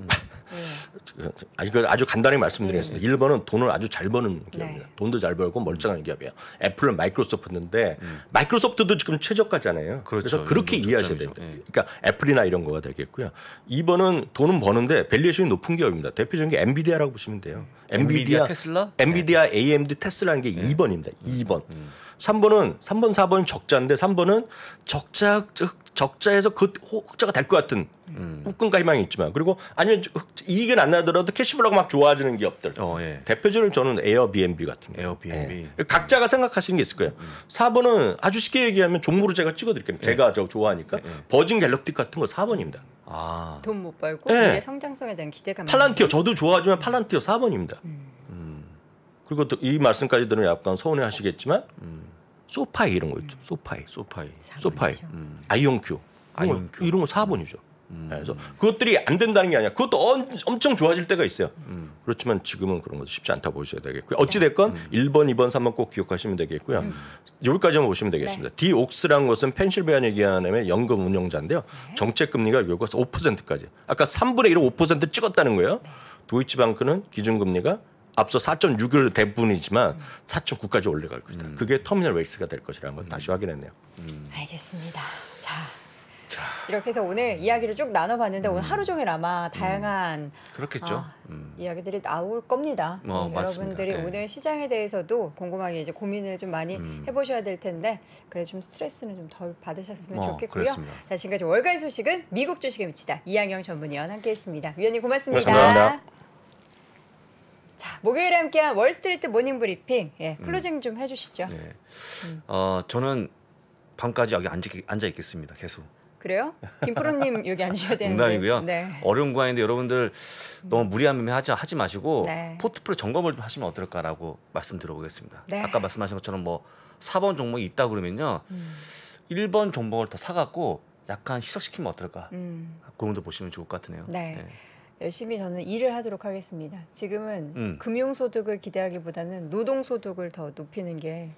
아주 간단히 말씀드리겠습니다. 1번은 돈을 아주 잘 버는 기업입니다. 돈도 잘 벌고 멀쩡한 기업이에요. 애플은 마이크로소프트인데 마이크로소프트도 지금 최저가잖아요. 그래서 그렇게 이해하셔야 됩니다. 그러니까 애플이나 이런 거가 되겠고요. 2번은 돈은 버는데 밸류에이션이 높은 기업입니다. 대표적인 게 엔비디아라고 보시면 돼요. 엔비디아, 테슬라? 엔비디아, AMD, 테슬라는 게 2번입니다. 2번. 3번, 4번은 적자인데 3번은 적자에서 그 흑자가 될 것 같은 웃금과 희망이 있지만 그리고 아니면 이익은 안 나더라도 캐시플로우가 막 좋아지는 기업들. 예. 대표적으로 저는 에어비앤비 같은 거. 에어비앤비. 예. 각자가 생각하시는 게 있을 거예요. 4번은 아주 쉽게 얘기하면 종목으로 제가 찍어드릴게요. 제가 저 좋아하니까. 버진 갤럭틱 같은 거 4번입니다. 돈 못 벌고 미래 성장성에 대한 기대감. 팔란티어 저도 좋아하지만 팔란티어 4번입니다. 그리고 또 이 말씀까지 들으면 약간 서운해하시겠지만 소파이 이런 거 있죠. 소파이. 아이온큐 이런 거 4번이죠. 그래서 그것들이 안 된다는 게 아니라 그것도 엄청 좋아질 때가 있어요. 그렇지만 지금은 그런 것도 쉽지 않다 보셔야 되겠고요. 어찌됐건 1번, 2번, 3번 꼭 기억하시면 되겠고요. 여기까지만 보시면 되겠습니다. 디옥스라는 것은 펜실베니아 기관의 연금 운용자인데요. 정책금리가 여기서 5%까지. 아까 3분의 1을 5% 찍었다는 거예요. 도이치방크는 기준금리가 앞서 4.6을 대부분이지만 4.9까지 올라갈 것이다. 그게 터미널 웨이스가 될 것이라는 걸 다시 확인했네요. 알겠습니다. 자, 이렇게 해서 오늘 이야기를 쭉 나눠봤는데 오늘 하루 종일 아마 다양한 그렇겠죠. 이야기들이 나올 겁니다. 여러분들이 오늘 시장에 대해서도 곰곰하게 이제 고민을 좀 많이 해보셔야 될 텐데 그래 좀 스트레스는 좀 덜 받으셨으면 좋겠고요. 그렇습니다. 자, 지금까지 월가의 소식은 미국 주식에 미치다 이양영 전문위원 함께했습니다. 위원님 고맙습니다. 고맙습니다. 자, 목요일에 함께한 월스트리트 모닝 브리핑 클로징 좀 해주시죠. 저는 밤까지 여기 앉아 있겠습니다. 계속. 그래요? 김프로님 여기 앉으셔야 되는데. 농담이고요. 어려운 구간인데 여러분들 너무 무리한 매매 하지 마시고 포트폴리오 점검을 좀 하시면 어떨까라고 말씀드려보겠습니다. 아까 말씀하신 것처럼 뭐 4번 종목이 있다 그러면요. 1번 종목을 더 사갖고 약간 희석시키면 어떨까. 그런 것도 보시면 좋을 것 같으네요. 열심히 저는 일을 하도록 하겠습니다. 지금은 금융소득을 기대하기보다는 노동소득을 더 높이는 게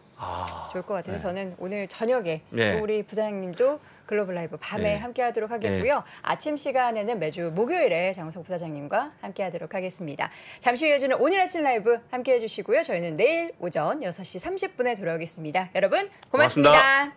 좋을 것 같아서 저는 오늘 저녁에 또 우리 부사장님도 글로벌 라이브 밤에 함께 하도록 하겠고요. 아침 시간에는 매주 목요일에 장우석 부사장님과 함께 하도록 하겠습니다. 잠시 후 이어지는 오늘 아침 라이브 함께 해주시고요. 저희는 내일 오전 6시 30분에 돌아오겠습니다. 여러분 고맙습니다.